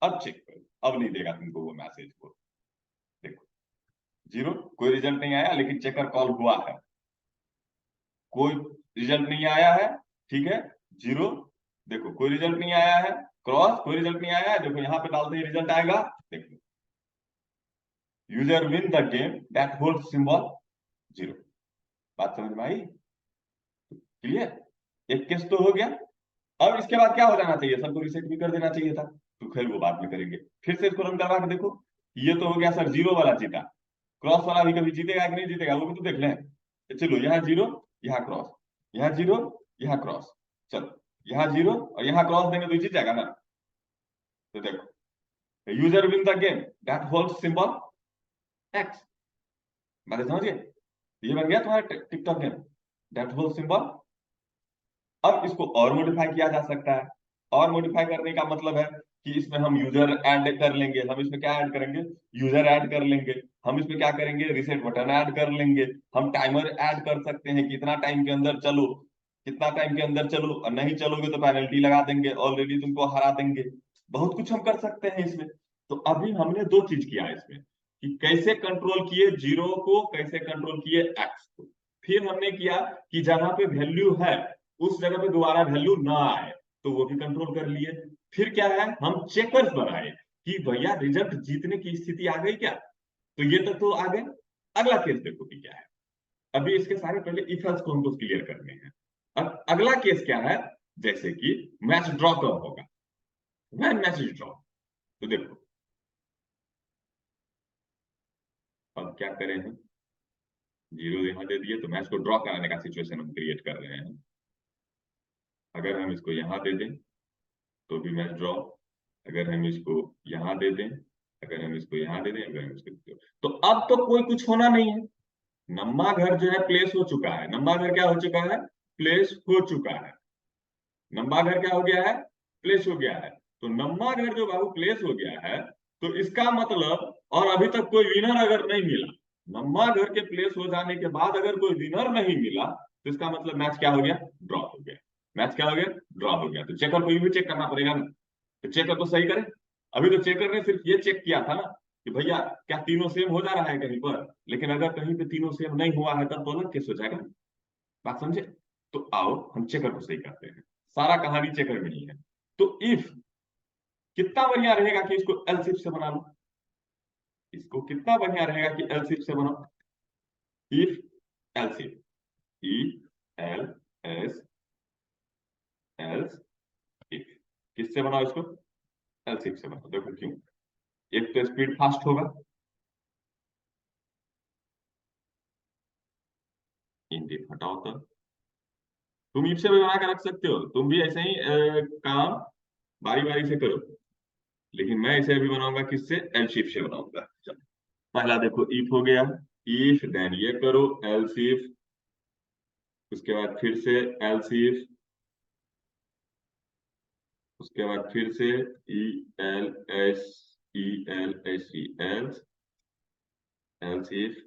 अब चेक करो, अब नहीं देगा तुमको वो मैसेज को। देखो, जीरो, कोई रिजल्ट नहीं आया, लेकिन चेकर कॉल हुआ है। कोई रिजल्ट नहीं आया है, ठीक है, जीरो। देखो कोई रिजल्ट नहीं आया है, क्रॉस, कोई रिजल्ट नहीं आया है, देखो यहाँ पे डालते ही रिजल्ट आएगा। देखो, user win the game that hold symbol zero. बात समझ में आई, क्लियर। एक केस तो हो गया। अब इसके बाद क्या हो जाना चाहिए, सबको रिसेट भी कर देना चाहिए था, तो खैर वो बाद में करेंगे। फिर से इसको रन करवा के देखो, ये तो हो गया सर, जीरो वाला जीता। क्रॉस वाला भी कभी जीतेगा कि नहीं जीतेगा वो भी तो देख लें। तो चलो यहाँ जीरो, यहाँ क्रॉस, यहाँ जीरो, यहाँ क्रॉस, चलो यहाँ जीरो और यहाँ क्रॉस देंगे तो जीत जाएगा ना। तो देखो, user win the game that hold symbol x. बात समझिए, ये बन गया तुम्हारा TikTok game that hold symbol. अब इसको और मॉडिफाई किया जा सकता है। और मॉडिफाई करने का मतलब है कि इसमें हम यूजर ऐड कर लेंगे। हम इसमें क्या ऐड करेंगे, यूजर ऐड कर लेंगे। हम इसमें क्या करेंगे, रिसेट बटन ऐड कर लेंगे। हम टाइमर ऐड कर सकते हैं, कितना टाइम के अंदर चलो, कितना टाइम के अंदर चलो, और नहीं चलोगे तो पेनल्टी लगा देंगे, ऑलरेडी तुमको हरा देंगे। बहुत कुछ हम कर सकते हैं इसमें। तो अभी हमने दो चीज किया है इसमें, कि कैसे कंट्रोल किए जीरो को, कैसे कंट्रोल किए एक्स को। फिर हमने किया कि जहां पे वैल्यू है उस जगह पे दोबारा वैल्यू ना आए, तो वो भी कंट्रोल कर लिए। फिर क्या है, हम चेकर्स बनाए कि भैया रिजल्ट जीतने की स्थिति आ गई क्या, तो ये तक तो आ गए। अगला केस देखो कि क्या है। अभी इसके सारे पहले इफ एल्स को हमको क्लियर करने हैं। अब अगला केस क्या है, जैसे कि मैच ड्रॉ कब होगा, व्हेन मैच इज ड्रॉ। तो देखो, अब क्या करें हम, जीरो यहाँ दे दिए, तो मैच को ड्रॉ कराने का सिचुएशन हम क्रिएट कर रहे हैं। अगर हम इसको यहाँ दे दें तो भी मैच ड्रॉ। अगर हम इसको यहाँ दे दें, अगर हम इसको यहाँ दे दें, अगर हम इसको, तो अब तो कोई कुछ होना नहीं है। नम्मा घर जो है प्लेस हो चुका है। नम्मा घर क्या हो चुका है, प्लेस हो चुका है। नम्मा घर क्या हो गया है, प्लेस हो गया है। तो नम्मा घर जो बाबू प्लेस हो गया है, तो इसका मतलब, और अभी तक कोई विनर अगर नहीं मिला, नम्मा घर के प्लेस हो जाने के बाद अगर कोई विनर नहीं मिला, तो इसका मतलब मैच क्या हो गया, ड्रॉ हो गया। मैच क्या हो गया, ड्रॉ हो गया। तो चेकर को ये भी चेक करना पड़ेगा ना, तो चेकर तो सही करे। अभी तो चेकर ने सिर्फ ये चेक किया था ना कि भैया क्या तीनों सेम हो जा रहा है कहीं पर, लेकिन अगर कहीं पे तीनों सेम नहीं हुआ है तब तो अलग केस हो जाएगा। बात समझे। तो आओ हम चेकर को सही करते हैं। सारा कहानी चेकर में ही है। तो इफ कितना बढ़िया रहेगा कि इसको एलसिफ से बना लो। इसको कितना बढ़िया रहेगा कि एलसिफ से बनाओ। If elseif, E L S else if, किससे बनाओ इसको, एलसिफ से बनाओ। देखो क्यों, एक तो स्पीड फास्ट होगा, इंडिफ हटाओ तो। तुम इफ से भी बना के रख सकते हो, तुम भी ऐसे ही काम बारी बारी से करो। लेकिन मैं इसे अभी बनाऊंगा किससे, एलशिफ से बनाऊंगा। चलो, पहला देखो इफ हो गया, इफ देन ये करो एलसिफ, उसके बाद फिर से एलसिफ, उसके बाद फिर से E L S, E L S E else, elseif,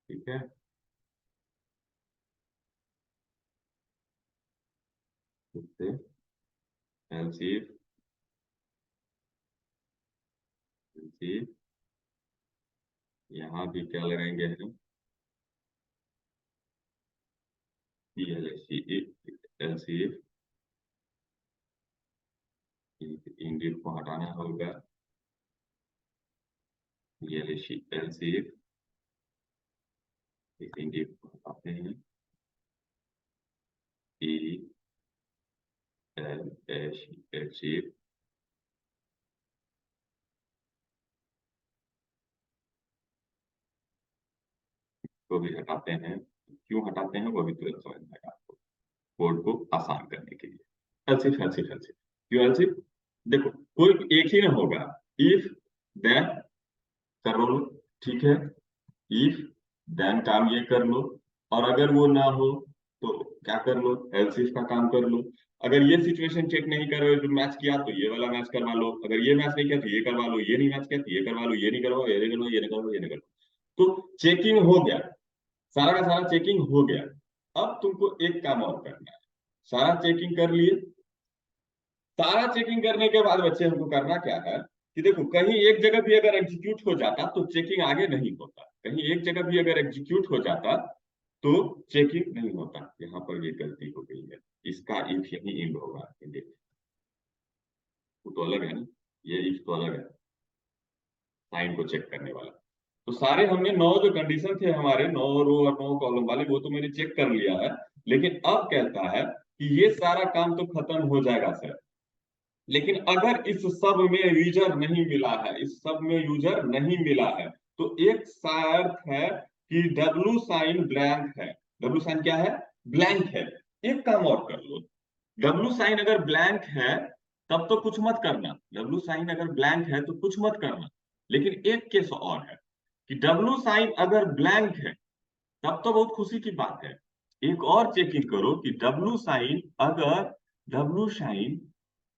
ठीक है। फिर से एलसीफ एलसीफ, यहाँ भी क्या लगाएंगे हम, एलसीफ, इंडियन को हटाना होगा, एलसीफ, इस इंडियन को हटाते हैं, ई एल एच एलसीफ को भी हटाते हैं। क्यों हटाते हैं वो भी तुरंत समझ में आएगा आपको, कोड को आसान करने के लिए। एलसीफ एलसीफ एलसीफ, क्यों एलसीफ? देखो कोई एक ही ना होगा, इफ देन कर लो, ठीक है, इफ देन काम ये कर लो, और अगर वो ना हो तो क्या कर लो, एलसीफ का काम कर लो। अगर ये सिचुएशन चेक नहीं कर रहे हो, जो मैच किया तो ये वाला मैच करवा लो, अगर ये मैच नहीं किया तो ये करवा लो, ये नहीं मैच किया तो ये करवा लो, ये नहीं करवाओ, ये नहीं करवाओ, ये नहीं करवाओ, ये नहीं करवाओ। तो चेकिंग हो गया, सारा का सारा चेकिंग हो गया। अब तुमको एक काम और करना है, सारा चेकिंग कर लिए, सारा चेकिंग करने के बाद बच्चे हमको करना क्या है कि देखो कहीं एक जगह भी अगर एग्जीक्यूट हो जाता तो चेकिंग आगे नहीं होता, कहीं एक जगह भी अगर एग्जीक्यूट हो जाता तो चेकिंग नहीं होता। यहाँ पर ये गलती हो गई है, इसका इफ यही इंड होगा, वो तो अलग है ना, ये इफ तो अलग है, साइन को चेक करने वाला। तो सारे हमने 9 जो कंडीशन थे हमारे, 9 रो और 9 कॉलम वाले, वो तो मैंने चेक कर लिया है। लेकिन अब कहता है कि ये सारा काम तो खत्म हो जाएगा सर, लेकिन अगर इस सब में यूजर नहीं मिला है, इस सब में यूजर नहीं मिला है, तो एक शर्त है कि डब्लू साइन ब्लैंक है। डब्लू साइन क्या है? ब्लैंक है। एक काम और कर लो, डब्लू साइन अगर ब्लैंक है तब तो कुछ मत करना, डब्लू साइन अगर ब्लैंक है तो कुछ मत करना। लेकिन एक केस और है कि डब्लू साइन अगर ब्लैंक है तब तो बहुत खुशी की बात है। एक और चेकिंग करो कि डब्लू साइन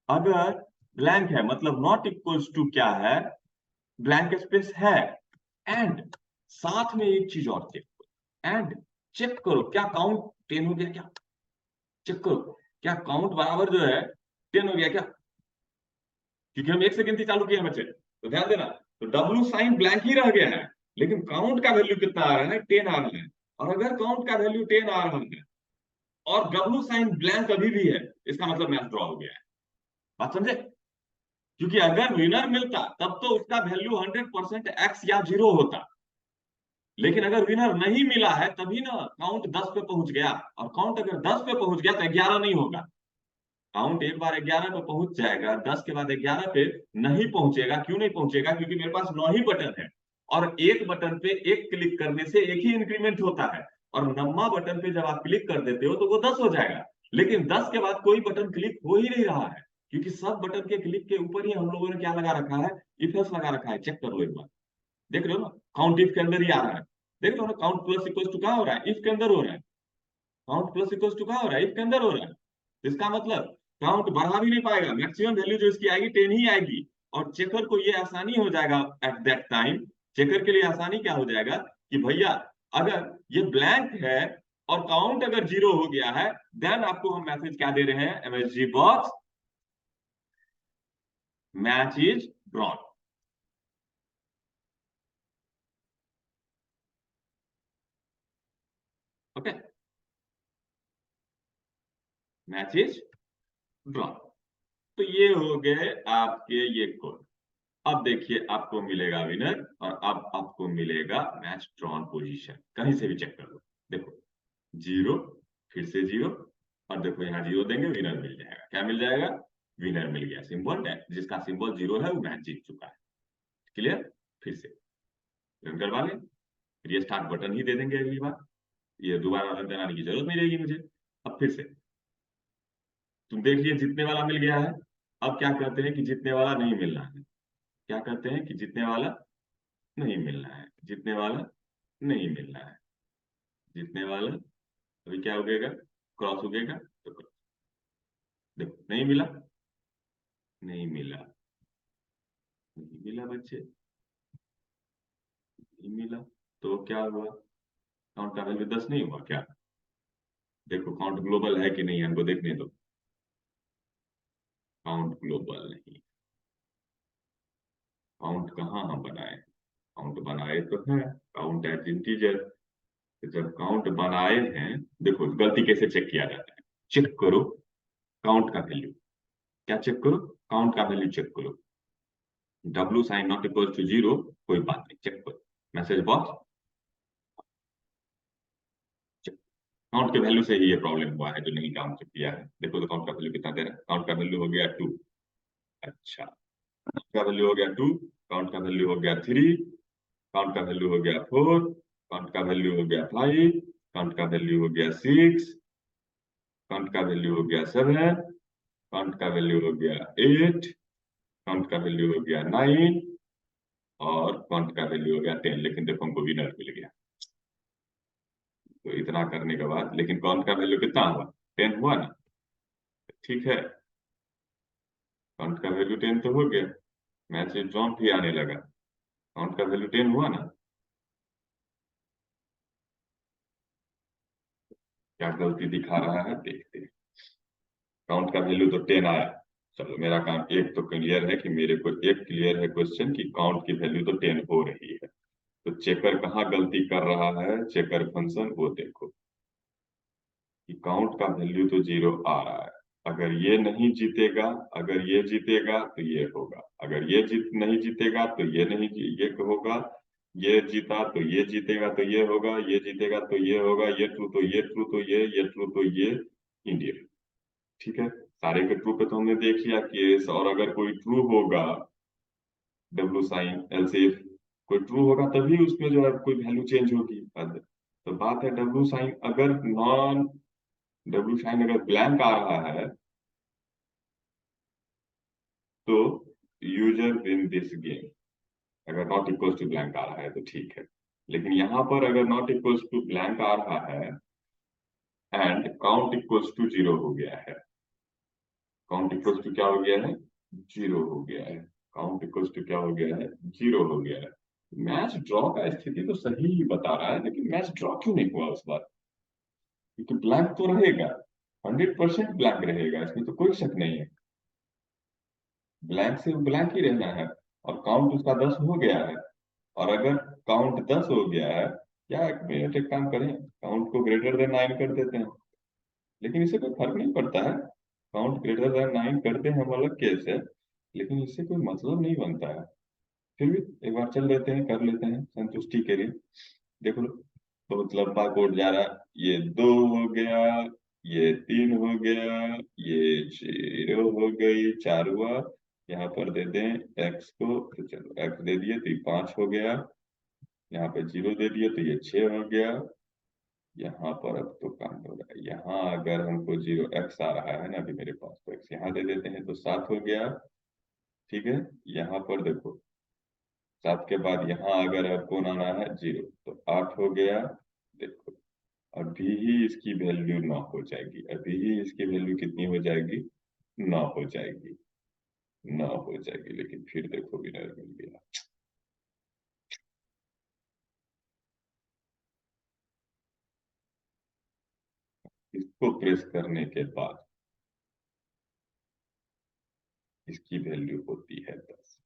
अगर ब्लैंक है, मतलब नॉट इक्वल्स टू क्या है, ब्लैंक स्पेस है। एंड साथ में एक चीज और चेक करो, एंड चेक करो क्या काउंट 10 हो गया क्या, चेक करो क्या काउंट बराबर जो है 10 हो गया क्या, क्योंकि हम एक से गिनती चालू किए हैं बच्चे, तो ध्यान देना। तो डब्लू साइन ब्लैंक ही रह गया है, लेकिन काउंट का वैल्यू कितना आ रहा है, 10 आ रहा है। और अगर काउंट का वैल्यू 10 आ रहा है और डब्लू साइन ब्लैंक अभी भी है, इसका मतलब मैच ड्रॉ हो गया है। बात समझे? क्योंकि अगर विनर मिलता तब तो उसका वैल्यू 100% एक्स या 0 होता, लेकिन अगर विनर नहीं मिला है तभी ना काउंट 10 पे पहुंच गया, और काउंट अगर 10 पे पहुंच गया तो 11 नहीं होगा। काउंट एक बार 11 पे पहुंच जाएगा, 10 के बाद 11 पे नहीं पहुंचेगा। क्यों नहीं पहुंचेगा? क्योंकि मेरे पास 9 ही बटन है, और एक बटन पे एक क्लिक करने से एक ही इंक्रीमेंट होता है, और 9वां बटन पे जब आप क्लिक कर देते हो तो वो 10 हो जाएगा। लेकिन 10 के बाद कोई बटन क्लिक हो ही नहीं रहा है, क्योंकि सब बटन के क्लिक के ऊपर ही हम लोगों ने क्या लगा रखा है, इफ एल्स लगा रखा है। चेक कर लो एक बार, देख रहे हो ना, काउंट इफ के अंदर ही आ रहा है। देख रहे हो ना, काउंट प्लस इक्वल टू कहां हो रहा है, इफ के अंदर हो रहा है। काउंट प्लस इक्वल टू कहां हो रहा है, इफ के अंदर हो रहा है। इसका मतलब काउंट बढ़ा भी नहीं पाएगा, मैक्सिमम वैल्यू जो इसकी आएगी 10 ही आएगी। और चेकर को ये आसानी हो जाएगा एट दैट टाइम, चेकर के लिए आसानी क्या हो जाएगा कि भैया अगर ये ब्लैंक है और काउंट अगर 0 हो गया है, देन आपको हम मैसेज क्या दे रहे हैं, MSG box match is drawn. Okay, match is drawn. तो ये हो गए आपके ये कोड। अब देखिए आपको मिलेगा विनर, और अब आपको मिलेगा मैच ड्रॉन पोजीशन, कहीं से भी चेक कर लो। देखो 0, फिर से 0, और देखो यहाँ 0 देंगे, विनर मिल जाएगा। क्या मिल जाएगा? विनर मिल गया। सिंबल है, जिसका सिंबल 0 है वो मैच जीत चुका है। क्लियर? फिर से रन करवा लें, फिर ये स्टार्ट बटन ही दे देंगे अगली बार, ये दोबारा रन कराने की जरूरत नहीं रहेगी मुझे। अब फिर से तुम देख लिए जीतने वाला मिल गया है। अब क्या कहते हैं कि जीतने वाला नहीं मिल रहा है, क्या कहते हैं कि जीतने वाला नहीं मिल रहा है, जीतने वाला नहीं मिल रहा है, जीतने वाला, अभी क्या उगेगा, क्रॉस उगेगा तो देखो नहीं मिला, नहीं मिला, नहीं मिला बच्चे, नहीं मिला। तो क्या हुआ, काउंट का वैल्यू 10 नहीं हुआ क्या? देखो काउंट ग्लोबल है कि नहीं, हमको देखने दो। काउंट ग्लोबल नहीं। काउंट कहाँ हम बनाए? काउंट बनाए तो है, काउंट एज इंटीजर। जब काउंट बनाए हैं, देखो गलती कैसे चेक किया जाता है। चेक करो काउंट का वैल्यू। क्या चेक करो? काउंट का वैल्यू चेक करो। W sign not equal to zero, कोई बात नहीं, चेक करो। मैसेज बॉक्स, काउंट के वैल्यू से ही ये प्रॉब्लम हुआ है, जो नहीं काउंट किया है। देखो तो काउंट का वैल्यू कितना दे रहा है। काउंट का वैल्यू हो गया 2। अच्छा, काउंट का वैल्यू हो गया 2। काउंट का वैल्यू हो गया 3। काउंट का वैल्यू हो गया 4। काउंट का वैल्यू हो गया 5। काउंट का वैल्यू हो गया 6। काउंट का वैल्यू हो गया 7। काउंट का वैल्यू हो गया 8। काउंट का वैल्यू हो गया 9। और काउंट का वैल्यू हो गया 10। लेकिन देखो हमको विनर मिल गया। तो इतना करने के बाद लेकिन काउंट का वैल्यू कितना हुआ? 10 हुआ ना? ठीक है, काउंट का वैल्यू 10 तो हो गया। मैसेज ड्रॉप भी आने लगा। काउंट का वैल्यू 10 हुआ ना? क्या गलती दिखा रहा है देखते हैं। काउंट का वैल्यू तो 10 आया। चलो, मेरा काम एक तो क्लियर है कि मेरे को एक क्लियर है क्वेश्चन कि काउंट की वैल्यू तो 10 हो रही है। तो चेकर कहाँ गलती कर रहा है? चेकर फंक्शन वो देखो कि काउंट का वैल्यू तो 0 आ रहा है। अगर ये नहीं जीतेगा, अगर ये जीतेगा तो ये होगा, अगर ये जीत नहीं जीतेगा तो ये नहीं ये होगा। ये जीता तो ये जीतेगा तो ये होगा, ये जीतेगा तो ये होगा, ये ट्रू तो ये ट्रू तो ये ट्रू तो ये इंडिया। ठीक है, सारे के ट्रू पे तो हमने देख लिया केस। और अगर कोई ट्रू होगा, डब्ल्यू साइन एलसीफ, कोई ट्रू होगा तभी उसमें जो है कोई वैल्यू चेंज होगी। तो बात है डब्ल्यू साइन अगर नॉन, डब्ल्यू साइन अगर ब्लैंक आ रहा है तो यूजर विन दिस गेम। अगर नॉट इक्वल टू ब्लैंक आ रहा है तो ठीक है। लेकिन यहाँ पर अगर नॉट इक्वल टू ब्लैंक आ रहा है एंड काउंट इक्वल टू 0 हो गया है। काउंट इक्वल टू क्या हो गया है? 0 हो गया है। काउंट इक्वल टू क्या हो गया है? 0 हो गया है। मैच ड्रॉ का स्थिति तो सही ही बता रहा है, लेकिन मैच ड्रॉ क्यों नहीं हुआ उस बार? क्योंकि ब्लैंक तो रहेगा, 100% ब्लैंक रहेगा, इसमें तो कोई शक नहीं है। ब्लैंक से ब्लैंक ही रहना है। और काउंट उसका 10 हो गया है। और अगर काउंट 10 हो गया है, या एक मिनट एक काम करें, काउंट को ग्रेटर देन 9 कर देते हैं। लेकिन इससे कोई फर्क नहीं पड़ता है। काउंट ग्रेटर देन 9 करते हैं हम अलग केस है, लेकिन इससे कोई मतलब नहीं बनता है। फिर भी एक बार चल लेते हैं, कर लेते हैं संतुष्टि के लिए। देख लो, बहुत लंबा कोड जा रहा है। ये 2 हो गया, ये 3 हो गया, ये 0 हो गई, 4 हुआ। यहाँ पर दे दें एक्स को, तो चलो एक्स दे दिए तो ये 5 हो गया। यहाँ पे 0 दे दिए तो ये 6 हो गया। यहाँ पर अब तो काम हो रहा है। यहाँ अगर हमको 0 एक्स आ रहा है ना अभी मेरे पास, तो एक्स यहाँ दे देते हैं तो 7 हो गया। ठीक है, यहाँ पर देखो 7 के बाद यहाँ अगर अब कौन आना है? 0, तो 8 हो गया। देखो, अभी ही इसकी वैल्यू 9 हो जाएगी। अभी ही इसकी वैल्यू कितनी हो जाएगी? 9 हो जाएगी। 9 हो जाएगी, लेकिन फिर देखो विनर मिल गया। इसको प्रेस करने के बाद इसकी वैल्यू होती है 10।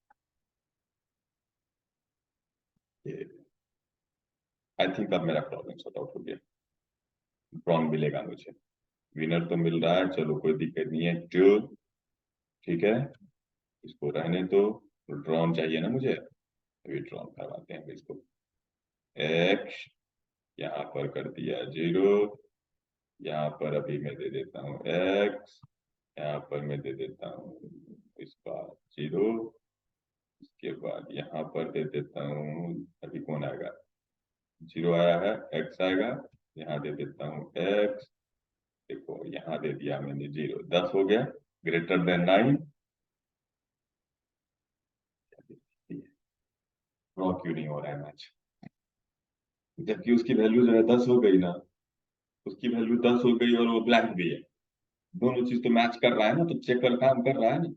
आई थिंक अब मेरा प्रॉब्लम सॉर्ट आउट हो गया। ड्रॉन मिलेगा मुझे, विनर तो मिल रहा है, चलो कोई दिक्कत नहीं है। टू, ठीक है, इसको रहने दो। ड्रॉन चाहिए ना मुझे, अभी ड्रॉन करवाते हैं इसको। एक्स यहाँ पर कर दिया 0। यहाँ पर अभी मैं दे देता हूँ एक्स। यहाँ पर मैं दे देता हूँ इस बार 0। इसके बाद यहाँ पर दे देता हूँ, अभी कौन आएगा? 0 आया है, एक्स आएगा। यहाँ दे देता हूँ एक्स। देखो यहाँ दे दिया मैंने 0, 10 हो गया, ग्रेटर देन 9। ड्रॉ क्यों नहीं हो रहा है मैच? जबकि उसकी वैल्यू जो है 10 हो गई ना, उसकी वैल्यू 10 हो गई और वो ब्लैंक भी है। दोनों चीज तो मैच कर रहा है ना, तो चेकर काम कर रहा है ना।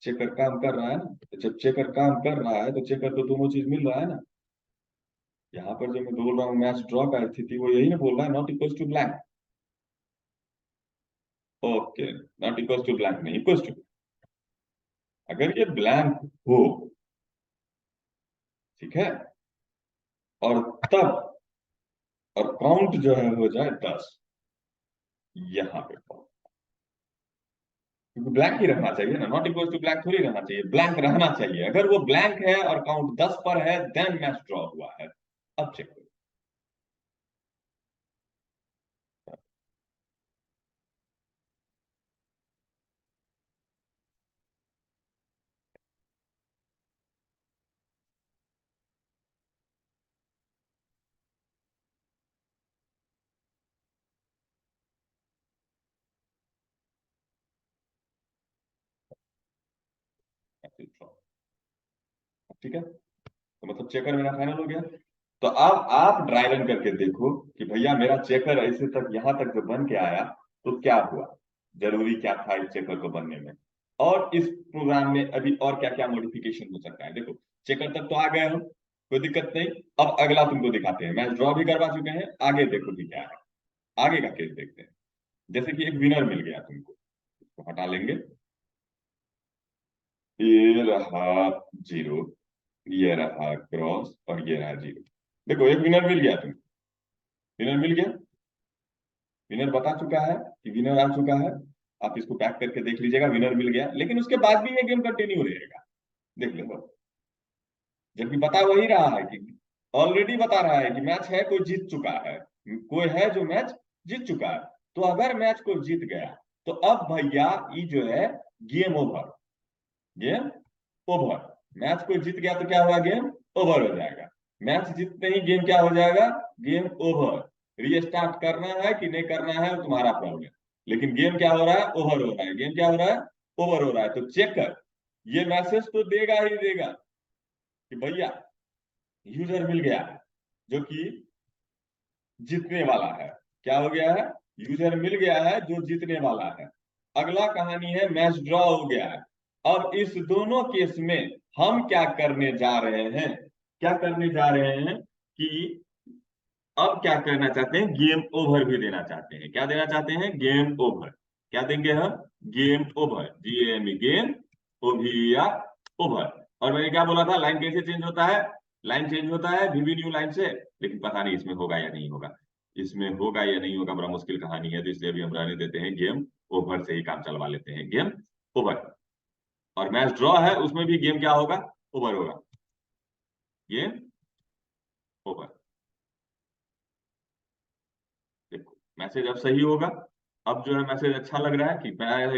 चेकर काम कर रहा है ना, तो जब चेकर काम कर रहा है तो चेकर तो दोनों चीज मिल रहा है ना। यहाँ पर जो मैं बोल रहा हूँ मैच ड्रॉ का स्थिति, वो यही ना बोल रहा है, not equal to blank. Okay, not equal to blank नहीं, इक्वल टू। अगर ये ब्लैंक हो, ठीक है, और तब, और काउंट जो है हो जाए 10, यहां पे काउंट, क्योंकि ब्लैंक ही रहना चाहिए ना, नॉट इक्वल टू ब्लैंक थोड़ी रहना चाहिए, ब्लैंक रहना चाहिए। अगर वो ब्लैंक है और काउंट 10 पर है, देन मैच ड्रॉ हुआ है। अब चेक करो। ठीक है, तो मतलब चेकर मेरा फाइनल हो गया। तो अब आप ड्राई रन करके देखो कि भैया मेरा चेकर ऐसे तक यहां तक जो बन के आया, तो क्या हुआ, जरूरी क्या था इस चेकर को बनने में, और इस प्रोग्राम में अभी और क्या क्या मॉडिफिकेशन हो सकता है। देखो, चेकर तक तो आ गए हम, कोई दिक्कत नहीं। अब अगला तुमको दिखाते हैं, मैच ड्रॉ भी करवा चुके हैं, आगे देखो कि क्या है, आगे का केस देखते हैं। जैसे कि एक विनर मिल गया तुमको, इसको हटा लेंगे, ये रहा जीरो, ये रहा क्रॉस, और ये रहा जीरो। देखो एक विनर मिल गया तुमको, विनर मिल गया, विनर बता चुका है कि विनर आ चुका है। आप इसको पैक करके देख लीजिएगा, विनर मिल गया, लेकिन उसके बाद भी ये गेम कंटिन्यू रहेगा। देख लो, जबकि बता वही रहा है कि, ऑलरेडी बता रहा है कि मैच है, कोई जीत चुका है, कोई है जो मैच जीत चुका है। तो अगर मैच कोई जीत गया, तो अब भैया ये जो है, game over, game over. Match कोई जीत गया तो क्या हुआ, गेम ओवर हो जाएगा। मैच जीतते ही गेम क्या हो जाएगा, गेम ओवर। रीस्टार्ट करना है कि नहीं करना है वो तुम्हारा प्रॉब्लम, लेकिन गेम क्या हो रहा है, ओवर हो रहा है। गेम क्या हो रहा है, ओवर हो रहा है। तो चेक कर, ये मैसेज तो देगा ही देगा कि भैया यूजर मिल गया है जो कि जीतने वाला है। क्या हो गया है, यूजर मिल गया है जो जीतने वाला है। अगला कहानी है, मैच ड्रॉ हो गया है। अब इस दोनों केस में हम क्या करने जा रहे हैं, क्या करने जा रहे हैं कि अब क्या करना चाहते हैं, गेम ओवर भी देना चाहते हैं। क्या देना चाहते हैं, गेम ओवर। क्या देंगे हम, game over, GAME, game over, over. और मैंने क्या बोला था, लाइन कैसे चेंज होता है, लाइन चेंज होता है VB न्यू लाइन से। लेकिन पता नहीं इसमें होगा या नहीं होगा, इसमें होगा या नहीं होगा, बड़ा मुश्किल कहानी है। तो इसलिए अभी हम रहने देते हैं, गेम ओवर से ही काम चलवा लेते हैं, गेम ओवर। और मैच ड्रॉ है, उसमें भी गेम क्या होगा, ओवर होगा, गेम ओवर। देखो मैसेज अब सही होगा। अब जो है मैसेज अच्छा लग रहा है कि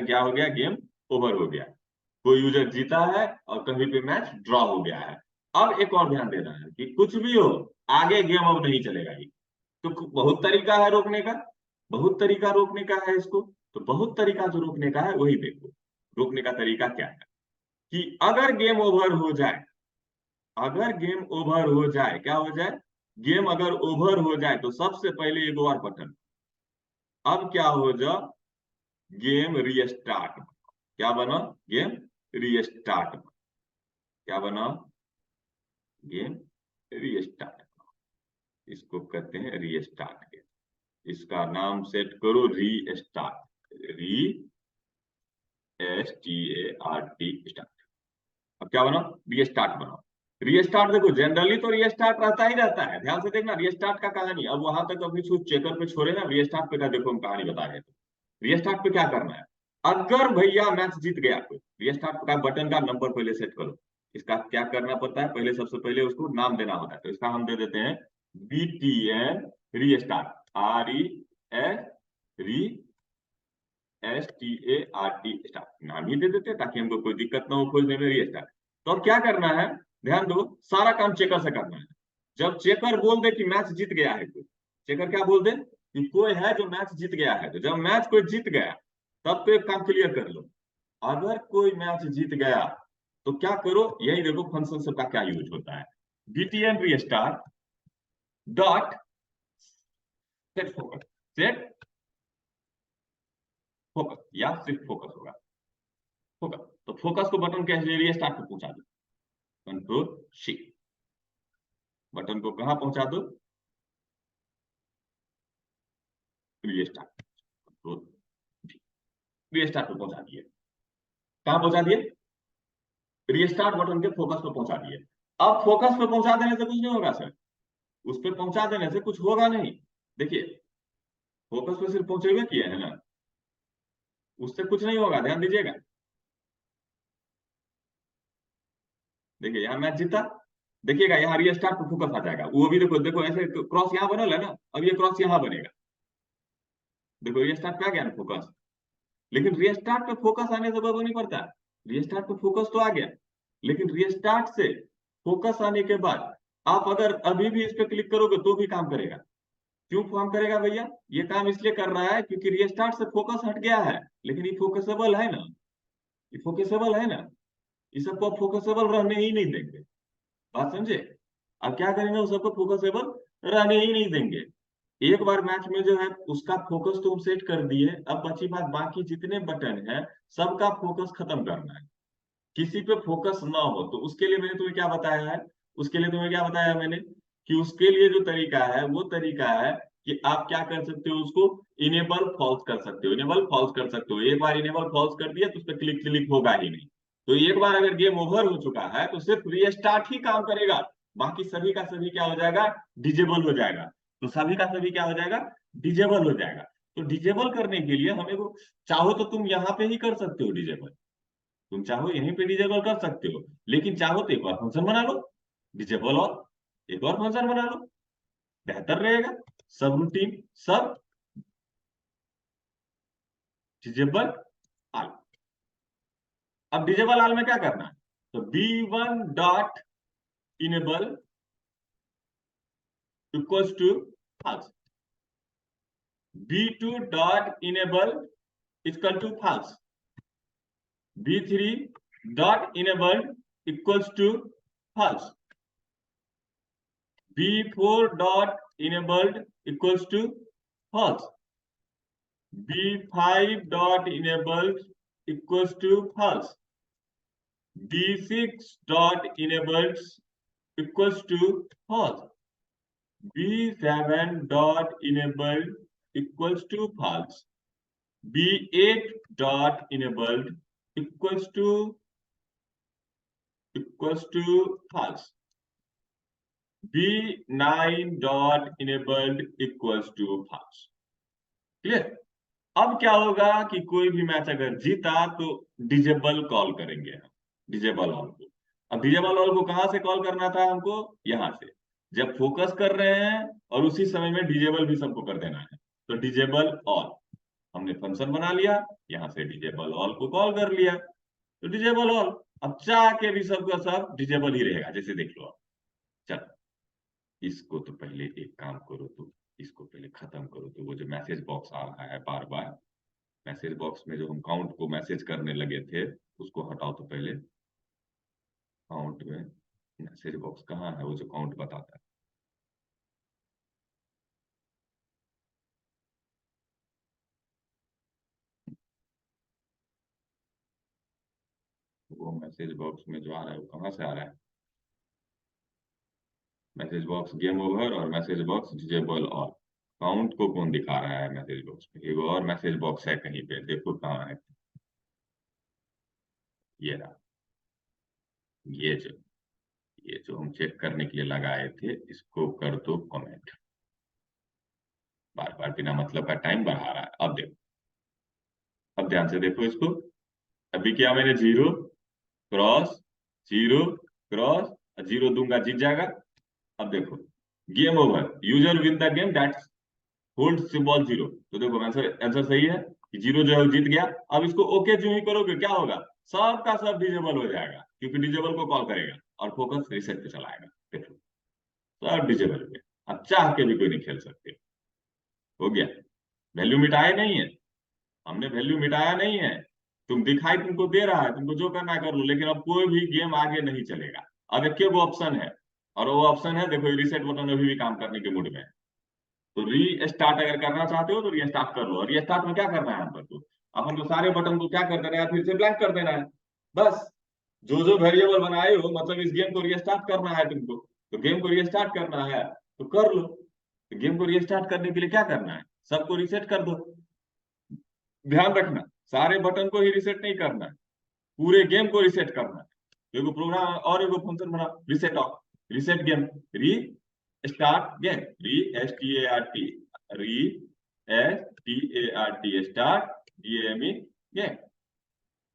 क्या हो गया, गेम ओवर हो गया, कोई यूजर जीता है और कहीं पे मैच ड्रॉ हो गया है। अब एक और ध्यान देना है कि कुछ भी हो, आगे गेम अब नहीं चलेगा ये। तो बहुत तरीका है रोकने का, बहुत तरीका रोकने का है इसको। तो बहुत तरीका जो रोकने का है वही देखो। रोकने का तरीका क्या है कि अगर गेम ओवर हो जाए, अगर गेम ओवर हो जाए, क्या हो जाए, गेम अगर ओवर हो जाए, तो सबसे पहले एक और बटन, अब क्या हो जा, गेम रीस्टार्ट। क्या बना, गेम रीस्टार्ट। क्या बना, गेम रीस्टार्ट। इसको कहते हैं रीस्टार्ट गेम। इसका नाम सेट करो रीस्टार्ट, RESTART स्टार्ट। अब क्या बना, रीस्टार्ट बना। रीस्टार्ट देखो, जनरली तो रीस्टार्ट रहता ही रहता है, ध्यान से देखना रीस्टार्ट का कहानी। अब वहां तक अभी चेकर पे छोड़े ना, रीस्टार्ट पे का देखो हम कहानी बता रहे थे। रीस्टार्ट पे क्या करना है, अगर भैया मैच जीत गया कोई, रीस्टार्ट का बटन का नंबर पहले सेट करो। इसका क्या करना पड़ता है, पहले सबसे पहले उसको नाम देना होता है। तो इसका हम दे देते हैं BTN restart, RES, RESTART start, नाम ही दे देते हैं ताकि हमको कोई दिक्कत ना हो खोजने में, रीस्टार्ट। तो अब क्या करना है, ध्यान दो, सारा काम चेकर से करना है। जब चेकर बोल दे कि मैच जीत गया है कोई, चेकर क्या बोल दे कि कोई है जो मैच जीत गया है, तो जब मैच कोई जीत गया, तब तो एक काम क्लियर कर लो। अगर कोई मैच जीत गया तो क्या करो, यही देखो फंक्शन सबका क्या यूज होता है, BTN restart dot set focus, set focus, या सिर्फ फोकस होगा, फोकस। तो फोकस को बटन के जरिए स्टार्ट पे पहुंचा दो, कंट्रोल C। बटन को कहां पहुंचा दो, रीस्टार्ट, कंट्रोल रीस्टार्ट पे पहुंचा दिए। कहां पहुंचा दिए, रीस्टार्ट बटन के फोकस पे पहुंचा दिए। अब फोकस पे पहुंचा देने से कुछ नहीं होगा सर, उस पर पहुंचा देने से कुछ होगा नहीं। देखिए फोकस पे सिर्फ पहुंचे हुए किए हैं ना, उससे कुछ नहीं होगा, ध्यान दीजिएगा। देखिए यहाँ मैच जीता, देखिएगा यहाँ रीस्टार्ट पे फोकस आ जाएगा, वो भी देखो देखो ऐसे क्रॉस यहाँ बनल है ना, अब ये क्रॉस यहाँ बनेगा, देखो रीस्टार्ट पे आ गया ना फोकस। लेकिन रीस्टार्ट पे फोकस आने से वो नहीं पड़ता, रीस्टार्ट पे फोकस तो आ गया, लेकिन रीस्टार्ट से फोकस आने के बाद आप अगर अभी भी इस पे क्लिक करोगे तो भी काम करेगा। क्यों काम करेगा भैया? ये काम इसलिए कर रहा है क्योंकि रीस्टार्ट से फोकस हट गया है, लेकिन ये फोकसेबल है ना, ये फोकसेबल है ना, ये सबको फोकसेबल रहने ही नहीं देंगे। बात समझे? अब क्या करेंगे, उस सबको फोकसेबल रहने ही नहीं देंगे। एक बार मैच में जो है उसका फोकस तो हम सेट कर दिए, अब बची बात बाकी जितने बटन है सबका फोकस खत्म करना है, किसी पे फोकस ना हो। तो उसके लिए मैंने तुम्हें क्या बताया है, उसके लिए तुम्हें क्या बताया मैंने कि उसके लिए जो तरीका है वो तरीका है कि आप क्या कर सकते हो, उसको इनेबल फॉल्स कर सकते हो, इनेबल फॉल्स कर सकते हो। एक बार इनेबल फॉल्स कर दिया तो उस पर क्लिक क्लिक होगा ही नहीं। तो एक बार अगर गेम ओवर हो चुका है तो सिर्फ रीस्टार्ट ही काम करेगा, बाकी सभी का सभी क्या हो जाएगा, डिजेबल हो जाएगा। तो सभी का सभी क्या हो जाएगा, डिजेबल हो जाएगा। तो डिजेबल करने के लिए हमें को, चाहो तो तुम यहाँ पे ही कर सकते हो डिजेबल, तुम चाहो यहीं पे डिजेबल कर सकते हो, लेकिन चाहो तो एक और फंक्शन बना लो डिजेबल, और एक और फंक्शन बना लो, बेहतर रहेगा। सब रूटीन सब डिजेबल आल। अब डिजेबल आल में क्या करना है, तो b1 dot enable equals to false, b2 dot enable equal to false, b3 dot enable equals to false, b4 dot enabled equals to false, b5 dot enabled equals to false, b6 dot enabled equals to false, b7 dot enabled equals to false, b8 dot enabled equals to false, b9 dot enabled equals to false। Clear? अब क्या होगा कि कोई भी match अगर जीता तो disable call करेंगे हम, डिजेबल ऑल को। अब डिजेबल ऑल को कहां से कॉल करना था हमको, यहां से, जब फोकस कर रहे हैं और उसी समय में डिजेबल भी सबको कर देना है, तो डिजेबल ऑल हमने फंक्शन बना लिया, यहां से डिजेबल ऑल को कॉल कर लिया, तो डिजेबल ऑल। अब चाह के भी सबका सब डिजेबल ही रहेगा, जैसे देख लो आप। चल इसको तो पहले एक काम करो, तो इसको पहले खत्म करो। तो वो जो मैसेज बॉक्स आ रहा है बार बार, मैसेज बॉक्स में जो हम काउंट को मैसेज करने लगे थे उसको हटाओ। तो पहले काउंट में मैसेज बॉक्स कहाँ है, वो जो काउंट बताता है, वो मैसेज बॉक्स में जो आ रहा है वो कहाँ से आ रहा है, मैसेज बॉक्स गेम ओवर और message box disable all. Count को कौन दिखा रहा है मैसेज बॉक्स में, ये और मैसेज बॉक्स है कहीं पे, देखो कहाँ है। ये रहा, ये जो ये जो हम चेक करने के लिए लगाए थे, इसको कर दो कमेंट। बार बार बिना मतलब का टाइम बढ़ा रहा है। अब देखो, अब ध्यान से देखो इसको। अभी क्या मैंने zero cross zero cross, zero दूंगा जीत जाएगा। अब देखो game over, user win the game that hold symbol zero. तो देखो आंसर आंसर सही है कि जीरो जो है वो जीत गया। अब इसको ओके जो ही करोगे क्या होगा, सब का सब डिजेबल हो जाएगा, क्योंकि डिजेबल को कॉल करेगा और फोकस रीसेट पे चलाएगा। देखो सब डिजेबल हो गया, अब चाह के भी कोई नहीं खेल सकते। हो गया, वैल्यू मिटाए नहीं है, हमने वैल्यू मिटाया नहीं है। तुम दिखाई तुमको दे रहा है, तुमको जो करना है कर लो, लेकिन अब कोई भी गेम आगे नहीं चलेगा। अब एक वो ऑप्शन है, और वो ऑप्शन है देखो, रिसेट बटन अभी भी काम करने के मूड में है। तो री स्टार्ट अगर करना चाहते हो तो री स्टार्ट कर लो। री स्टार्ट में क्या करना है हमको, तो अपन को सारे बटन को क्या कर देना है, फिर से ब्लैंक कर देना है। बस जो जो वेरिएबल बनाए हो, मतलब इस गेम को रीस्टार्ट करना है तुमको, तो गेम को रीस्टार्ट करना है तो कर लो। तो गेम को रीस्टार्ट करने के लिए क्या करना है, सबको रीसेट कर दो। ध्यान रखना, सारे बटन को ही रिसेट नहीं करना है, पूरे गेम को रिसेट करना है। एगो प्रोग्राम और एगो फंक्शन बना reset of, reset game, restart game, re S T A R T, re S T A R T, start GME game,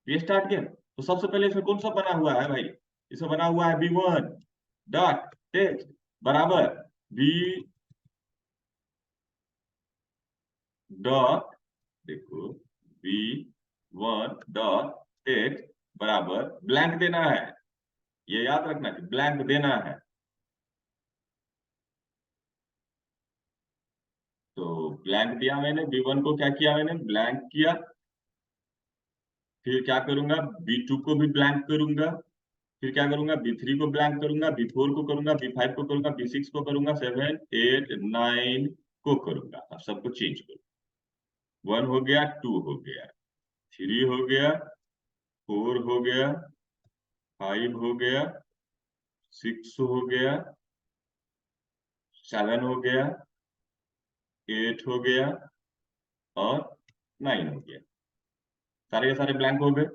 restart game. तो सबसे पहले इसमें कौन सा बना हुआ है भाई? इसमें बना हुआ है v1 डॉट टेक्स्ट बराबर v डॉट, देखो v1 डॉट टेक्स्ट बराबर ब्लैंक देना है, ये याद रखना कि ब्लैंक देना है। तो ब्लैंक दिया मैंने, v1 को क्या किया मैंने, ब्लैंक किया। फिर क्या करूंगा, v2 को भी ब्लैंक करूंगा। फिर क्या करूंगा, b3 को ब्लैंक करूंगा, b4 को करूंगा, b5 को करूंगा, b6 को करूंगा, 7 8 9 को करूंगा। अब सबको चेंज करूँ, 1 हो गया, 2 हो गया, 3 हो गया, 4 हो गया, 5 हो गया, 6 हो गया, 7 हो गया, 8 हो गया और 9 हो गया। सारे के सारे ब्लैंक हो गए।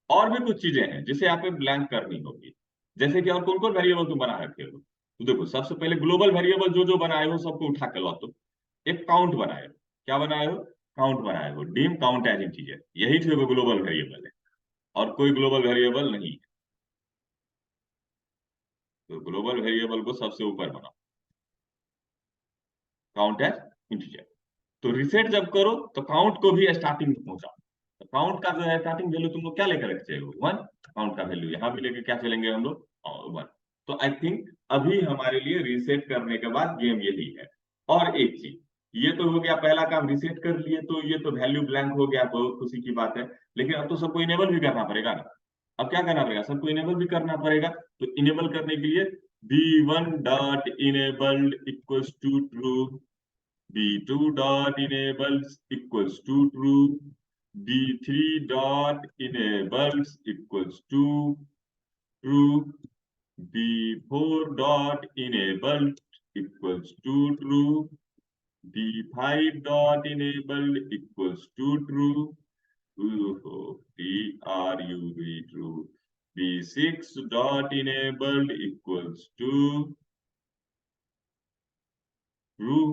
और भी कुछ चीजें हैं जिसे यहाँ पे ब्लैंक करनी होगी, जैसे कि और कौन कौन वेरिएबल तुम बना रखे हो। तो देखो सबसे पहले ग्लोबल वेरिएबल जो जो बनाए हो सबको उठा के लो। तो एक काउंट बनाए हो, क्या बनाए हो, काउंट बनाए हो, डिम काउंट एज इंटीजर, यही तो ग्लोबल वेरिएबल है, और कोई ग्लोबल वेरिएबल नहीं है। तो ग्लोबल वेरिएबल को सबसे ऊपर बनाओ, काउंट एज इंटीजर। तो रिसेट जब करो तो काउंट को भी स्टार्टिंग में पहुंचाओ। तो काउंट का जो है स्टार्टिंग वैल्यू तुम लोग क्या लेकर के चलोगे, 1। काउंट का वैल्यू यहाँ भी लेके क्या चलेंगे हम लोग, 1। तो आई थिंक अभी हमारे लिए रिसेट करने के बाद गेम यही है। और एक चीज, ये तो हो गया पहला काम, रिसेट कर लिए तो ये तो वैल्यू ब्लैंक हो गया, बहुत खुशी की बात है। लेकिन अब तो सबको इनेबल भी करना पड़ेगा ना। अब क्या करना पड़ेगा, सबको इनेबल भी करना पड़ेगा। तो इनेबल करने के लिए b1 dot enabled equals to true, b2 dot enables equals to true, b3 dot enables equals to true, b4 dot enabled equals to true, b5 dot enabled equals to true, true, b6 dot enabled equals to true,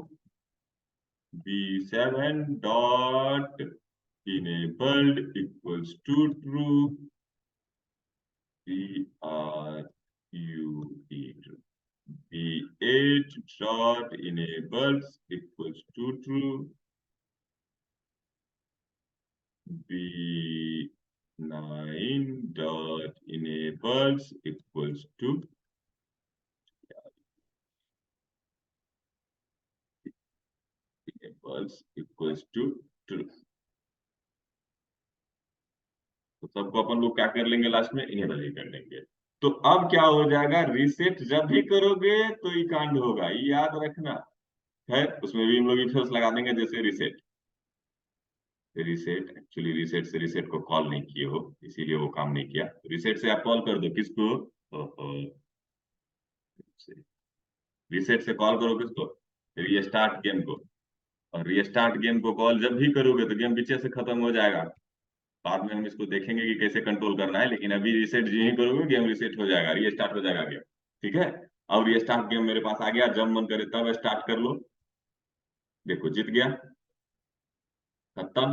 b7 dot enabled equals to true, true, b8 dot enables equals to true, b9 dot enables equals to true। तो सबको अपन लोग क्या कर लेंगे, last में enable ही कर लेंगे। तो अब क्या हो जाएगा, रीसेट जब भी करोगे तो ये कांड होगा, ये याद रखना है। उसमें भी हम लोग इफेक्ट्स लगा देंगे, जैसे रिसेट, रिसेट एक्चुअली रिसेट से रिसेट को कॉल नहीं किए हो, इसीलिए वो काम नहीं किया। रिसेट से आप कॉल कर दो किसको, रिसेट से कॉल करो किसको, रीस्टार्ट गेम को। और रीस्टार्ट गेम को कॉल जब भी करोगे तो गेम पीछे से खत्म हो जाएगा। बाद में हम इसको देखेंगे कि कैसे कंट्रोल करना है, लेकिन अभी रिसेट जो ही करोगे गेम रिसेट हो जाएगा, रीस्टार्ट हो जाएगा गेम। ठीक है। अब रीस्टार्ट गेम मेरे पास आ गया, जब मन करे तब स्टार्ट कर लो। देखो जीत गया, खत्म,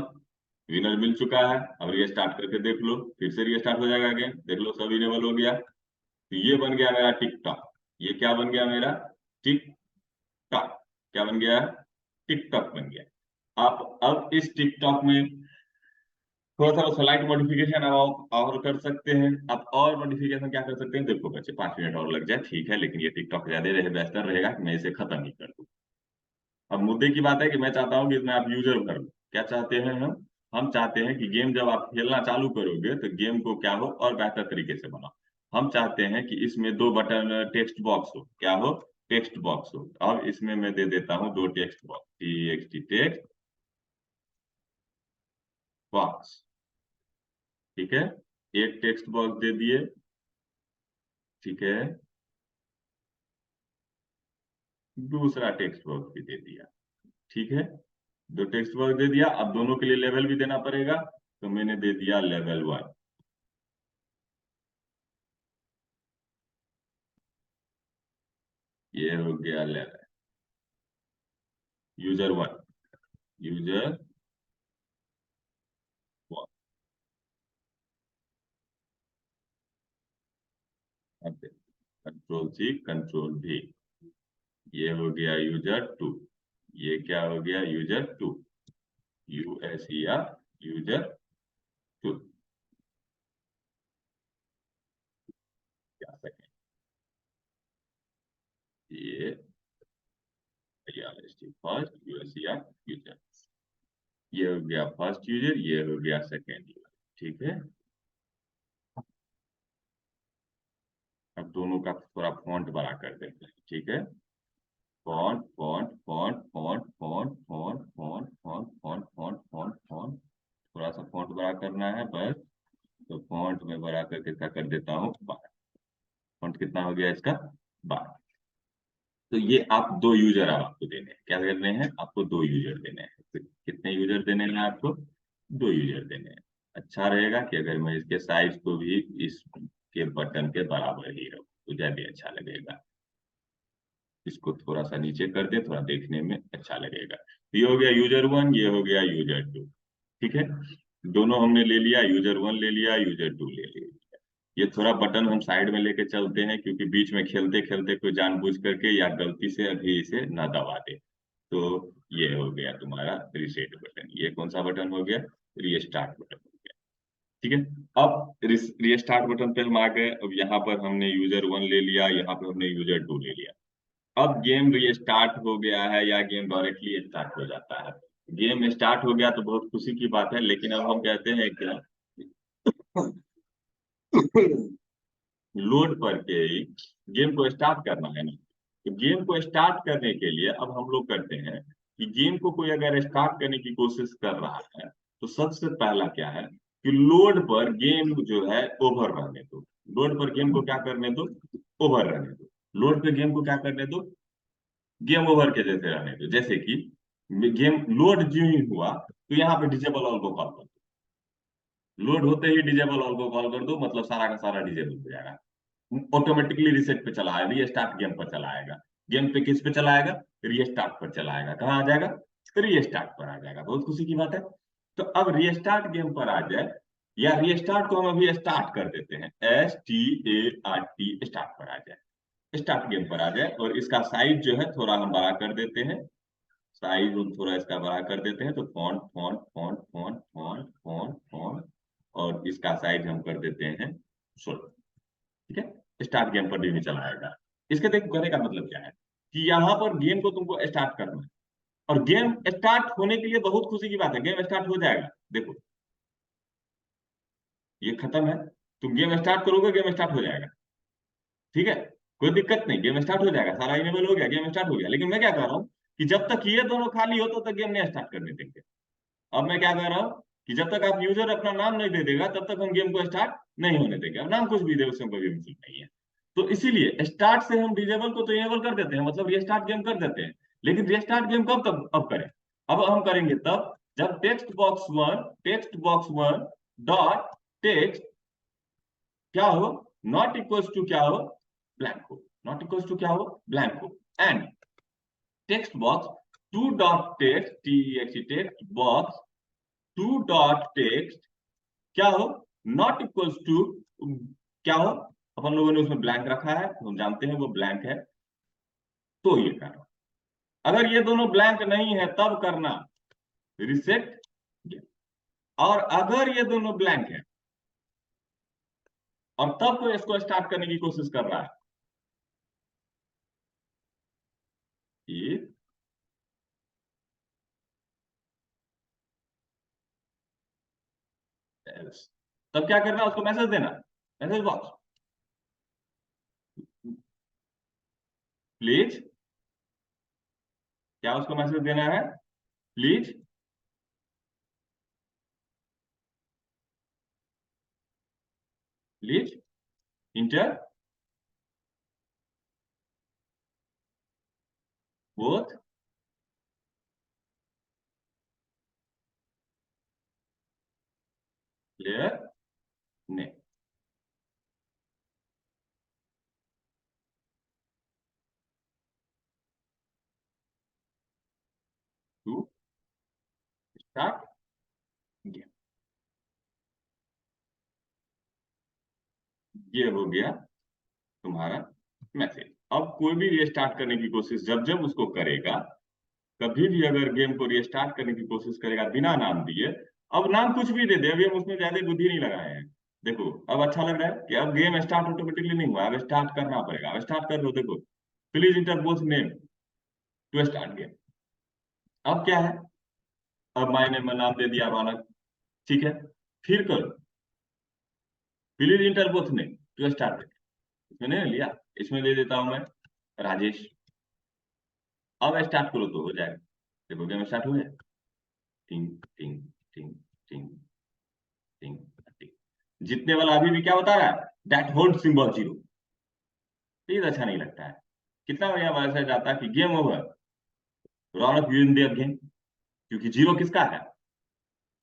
विनर मिल चुका है। अब रीस्टार्ट करके देख लो, फिर से रीस्टार्ट हो जाएगा गेम, देख लो सब इनेबल हो गया। तो ये बन गया मेरा टिकटॉक। ये क्या बन गया मेरा, टिकटॉक। क्या बन गया, टिकटॉक बन गया। आप अब इस टिकटॉक में थोड़ा सा स्लाइट मॉडिफिकेशन और कर सकते हैं। आप और मॉडिफिकेशन क्या कर सकते हैं, देखो बच्चे 5 मिनट और लग जाए ठीक है, लेकिन ये टिकटॉक ज्यादा रहे बेहतर रहेगा कि मैं इसे खत्म ही कर दूं। अब मुद्दे की बात है कि मैं चाहता हूँ कि इसमें आप यूजर भर लो। क्या चाहते हैं हम चाहते हैं कि गेम जब आप खेलना चालू करोगे तो गेम को क्या हो और बेहतर तरीके से बनाओ। हम चाहते हैं कि इसमें 2 बटन टेक्स्ट बॉक्स हो, क्या हो, टेक्स्ट बॉक्स हो। अब इसमें मैं दे देता हूँ 2 टेक्स्ट बॉक्स, टेक्स्ट बॉक्स। ठीक है, एक टेक्स्ट बॉक्स दे दिए। ठीक है, दूसरा टेक्स्ट बॉक्स भी दे दिया। ठीक है, 2 टेक्स्ट बॉक्स दे दिया। अब दोनों के लिए लेवल भी देना पड़ेगा, तो मैंने दे दिया लेवल 1। ये हो गया 11। User 1, user 1, control C control भी। ये हो गया यूजर 2, ये क्या हो गया यूजर 2, यूएस या यूजर 2। क्या सेकेंड, ये फर्स्ट यूएस या यूजर, ये हो गया फर्स्ट यूजर, ये हो गया सेकेंड यूजर। ठीक है, अब दोनों का थोड़ा फॉन्ट बड़ा कर देते हैं। ठीक है, font font font font font font font font font font font font, थोड़ा सा फॉन्ट बड़ा करना है बस। तो फॉन्ट में बड़ा करके क्या कर देता हूँ, 12। फॉन्ट कितना हो गया इसका, 12। तो ये आप दो यूजर अब आपको देने हैं, क्या करने हैं आपको, दो यूजर देने हैं। तो कितने यूजर देने हैं आपको, दो यूजर देने हैं। अच्छा रहेगा कि अगर मैं इसके साइज को भी इसके बटन के बराबर ही रखूं तो ज्यादा अच्छा लगेगा। इसको थोड़ा सा नीचे कर दे, थोड़ा देखने में अच्छा लगेगा। तो ये हो गया यूजर 1, ये हो गया यूजर 2। ठीक है, दोनों हमने ले लिया, यूजर 1 ले लिया, यूजर 2 ले लिया। ये थोड़ा बटन हम साइड में लेके चलते हैं, क्योंकि बीच में खेलते खेलते कोई जानबूझ करके या गलती से अभी इसे ना दबा दे। तो ये हो गया तुम्हारा रीसेट बटन। ये कौन सा बटन हो गया, रीस्टार्ट बटन हो गया। ठीक है, अब रीस्टार्ट बटन पे हम आ गए। अब यहाँ पर हमने यूजर 1 ले लिया, यहाँ पे हमने यूजर 2 ले लिया। अब गेम रीस्टार्ट हो गया है या गेम डायरेक्टली स्टार्ट हो जाता है। गेम स्टार्ट हो गया तो बहुत खुशी की बात है, लेकिन अब हम कहते हैं क्या, लोड करके ही गेम को स्टार्ट करना है ना। तो गेम को स्टार्ट करने के लिए अब हम लोग करते हैं कि गेम को कोई अगर स्टार्ट करने की कोशिश कर रहा है तो सबसे पहला क्या है कि लोड पर गेम जो है ओवर रहने दो। लोड पर गेम को क्या करने दो, ओवर रहने दो। लोड पे गेम को क्या करने दो, गेम ओवर के जैसे रहने दो। जैसे कि गेम लोड जो ही हुआ तो यहाँ पे डिजेबल ऑल को कॉल कर दो। लोड होते ही डिजेबल ऑल को कॉल कर दो, मतलब सारा का सारा डिजेबल हो जाएगा। ऑटोमेटिकली रीसेट पे चला आएगा, रीस्टार्ट गेम पर चला आएगा। गेम पे किस पे चलाएगा, रीस्टार्ट पर चलाएगा। कहाँ आ जाएगा, रीस्टार्ट पर आ जाएगा। बहुत खुशी की बात है। तो अब रीस्टार्ट गेम पर आ जाए, या रीस्टार्ट को हम अभी स्टार्ट कर देते हैं, START स्टार्ट पर आ जाए, स्टार्ट गेम पर आ जाए। और इसका साइज जो है थोड़ा हम बड़ा कर देते हैं, साइज थोड़ा इसका बड़ा कर देते हैं। तो font font font font font font font, और इसका साइज हम कर देते हैं 16। ठीक है, स्टार्ट गेम पर भी चलाएगा। इसके देखो कहने का मतलब क्या है कि यहाँ पर गेम को तुमको स्टार्ट करना है, और गेम स्टार्ट होने के लिए बहुत खुशी की बात है, गेम स्टार्ट हो जाएगा। देखो ये खत्म है, तुम गेम स्टार्ट करोगे, गेम स्टार्ट हो जाएगा। ठीक है, कोई दिक्कत नहीं, गेम स्टार्ट हो जाएगा, सारा इनेबल हो गया, गेम स्टार्ट हो गया। लेकिन मैं क्या कह रहा हूँ कि जब तक ये दोनों खाली हो तो तक गेम नहीं स्टार्ट करने देंगे। अब मैं क्या कह रहा हूँ कि जब तक आप यूजर अपना नाम नहीं दे देगा तब तक हम गेम को स्टार्ट नहीं होने देंगे। अब नाम कुछ भी दे, उसमें कोई मतलब नहीं है। तो इसीलिए स्टार्ट से हम डिजेबल को तो इनेबल कर देते हैं, मतलब रीस्टार्ट गेम कर देते हैं। लेकिन रीस्टार्ट गेम कब तक अब करें, अब हम करेंगे तब जब text box one dot text क्या हो, नॉट इक्वल्स टू क्या हो, ब्लैंक हो। नॉट इक्वल्स टू क्या हो, ब्लैंक हो। And text box to dot text text box to dot text क्या हो, नॉट इक्वल्स टू क्या हो। अपन लोगों ने उसमें ब्लैंक रखा है, हम जानते हैं वो ब्लैंक है। तो ये करना, अगर ये दोनों ब्लैंक नहीं है तब करना रिसेट। और अगर ये दोनों ब्लैंक है और तब कोई इसको स्टार्ट करने की कोशिश कर रहा है, तब क्या करना, उसको मैसेज देना, मैसेज बॉक्स प्लीज, क्या उसको मैसेज देना है, please please enter both player name. To start game. ये हो गया तुम्हारा मैसेज। अब कोई भी रीस्टार्ट करने की कोशिश जब जब उसको करेगा, कभी भी अगर गेम को रीस्टार्ट करने की कोशिश करेगा बिना नाम दिए, अब नाम कुछ भी दे दे, अभी हम उसमें ज्यादा बुद्धि नहीं लगाए हैं। देखो अब अच्छा लग रहा है कि अब गेम स्टार्ट ऑटोमेटिकली नहीं हुआ, अब स्टार्ट करना पड़ेगा। अब स्टार्ट कर लो, देखो please enter both name to start game. अब क्या है, अब मैंने नाम दे दिया रौनक, ठीक है। फिर करो please enter both name to start game. इसमें नहीं लिया, इसमें दे देता हूं मैं राजेश। अब स्टार्ट करो तो हो जाएगा। देखो गेम स्टार्ट हो गया। टिंग टिंग टिंग टिंग टिंग टिंग। जीतने वाला अभी भी क्या बता रहा है, that hold symbol zero. Please अच्छा नहीं लगता है। कितना बढ़िया मैसेज आता है कि game over, Raunak win the game. क्योंकि जीरो किसका है,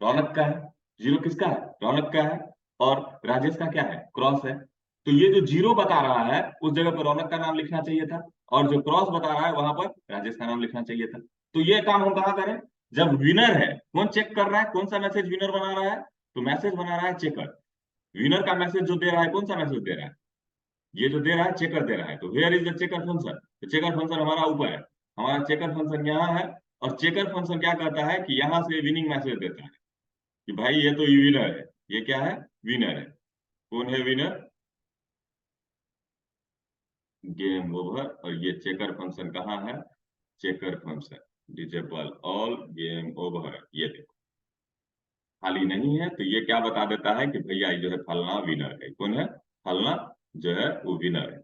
रौनक का है। जीरो किसका है, रौनक का है। और राजेश का क्या है, क्रॉस है। तो ये जो जीरो बता रहा है उस जगह पर रौनक का नाम लिखना चाहिए था, और जो क्रॉस बता रहा है वहां पर राजेश का नाम लिखना चाहिए था। तो ये काम हम कहाँ करें, जब विनर है। कौन चेक कर रहा है, कौन सा मैसेज विनर बना रहा है, तो मैसेज बना रहा है चेकर। विनर का मैसेज जो दे रहा है, कौन सा मैसेज दे रहा है, ये जो दे रहा है चेकर दे रहा है। तो where is the checker function, तो चेकर फंक्शन हमारा ऊपर है, हमारा चेकर फंक्शन यहाँ है। और चेकर फंक्शन क्या करता है कि यहाँ से विनिंग मैसेज देता है कि भाई ये तो विनर है, ये क्या है, विनर है। कौन है विनर, गेम ओवर। और ये चेकर फंक्शन कहाँ है, checker function disable all game over. ये देखो खाली नहीं है, तो ये क्या बता देता है कि भैया ये जो है फलना विनर है। कौन है, फलना जो है वो विनर है।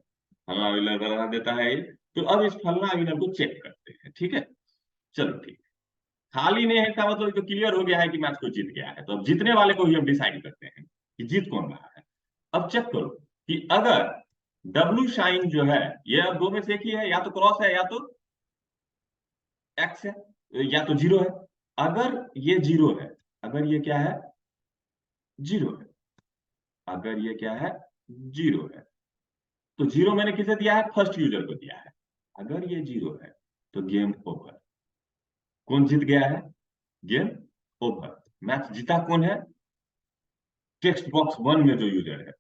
फलना विनर बता देता है ये। तो अब इस फलना विनर को चेक करते हैं, ठीक है। चलो ठीक। खाली नहीं है का मतलब तो क्लियर हो गया है कि मैच को जीत गया है। तो अब जीतने वाले को ही हम डिसाइड करते हैं कि जीत कौन रहा है। अब चेक करो कि अगर डब्ल्यू शाइन जो है, ये अब दो में से एक ही है, या तो क्रॉस है या तो एक्स है, या तो जीरो है। अगर ये जीरो है, अगर ये क्या है, जीरो है, अगर ये क्या है, जीरो है, तो जीरो मैंने किसे दिया है, फर्स्ट यूजर को दिया है। अगर ये जीरो है तो गेम ओवर। कौन जीत गया है, गेम ओवर। मैच जीता कौन है, टेक्स्ट बॉक्स वन में जो यूजर है,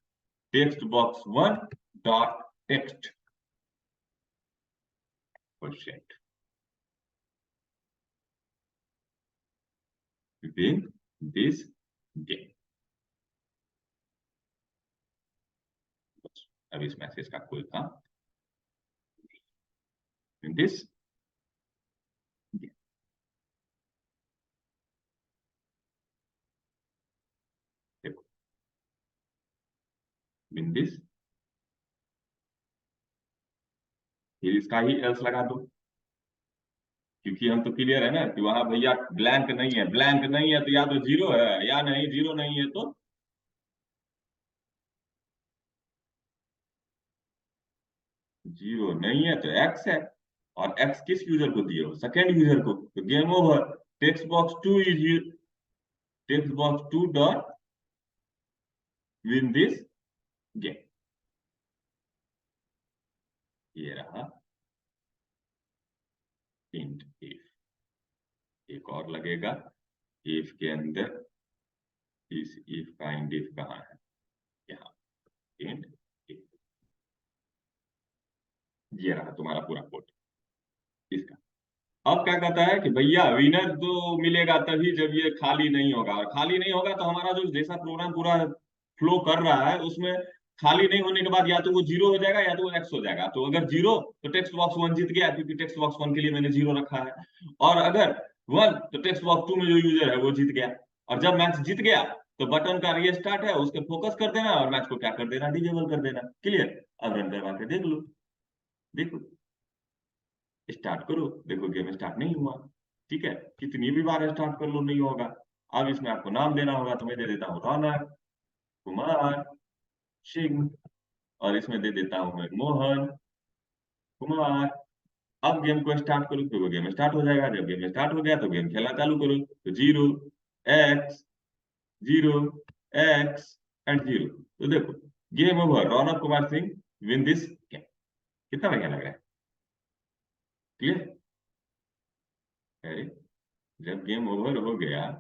text box one dot text percent win this game. अब इस मैसेज का कोई काम, विन दिस गेम। देखो विन दिस, फिर इसका ही एल्स लगा दो, क्योंकि हम तो क्लियर है ना कि वहां भैया ब्लैंक नहीं है। ब्लैंक नहीं है तो या तो जीरो है या नहीं, जीरो नहीं है तो जीरो नहीं है तो एक्स है। और एक्स किस यूजर को दिए हो, सेकेंड यूजर को। तो game over, text box two is, text box to dot win this game. ये रहा इंट इफ। एक और लगेगा इफ के अंदर, इस इफ का इंट इफ कहाँ है, यहाँ इंट इफ। ये रहा तुम्हारा पूरा कोड इसका। अब क्या कहता है कि भैया विनर तो मिलेगा तभी जब ये खाली नहीं होगा। और खाली नहीं होगा तो हमारा जो जैसा प्रोग्राम पूरा फ्लो कर रहा है उसमें खाली नहीं होने के बाद या तो वो जीरो हो जाएगा या तो वो एक्स हो जाएगा। तो अगर जीरो तो टेक्स्ट बॉक्स वन जीत गया, क्योंकि टेक्स्ट बॉक्स वन के लिए मैंने जीरो रखा है। और अगर वन तो टेक्स्ट बॉक्स टू में जो यूजर है वो जीत गया। और जब मैच जीत गया तो बटन का रीस्टार्ट है, उसके फोकस कर देना और मैच को क्या कर देना, डिजेबल कर देना। क्लियर। अब रन करवा के देख लो, देखो स्टार्ट करो, देखो गेम स्टार्ट नहीं हुआ। ठीक है, कितनी भी बार स्टार्ट कर लो नहीं होगा। अब इसमें आपको नाम देना होगा, तो मैं दे देता हूँ रौनक कुमार सिंह, और इसमें दे देता हूँ मैं मोहन कुमार। अब गेम को स्टार्ट करो तो वो गेम स्टार्ट हो जाएगा। जब गेम स्टार्ट हो गया तो गेम खेलना चालू करो। तो zero x, zero x and zero. तो देखो game over, Raunak Kumar Singh win this game. कितना बढ़िया लग रहा है, क्लियर है। जब गेम ओवर हो गया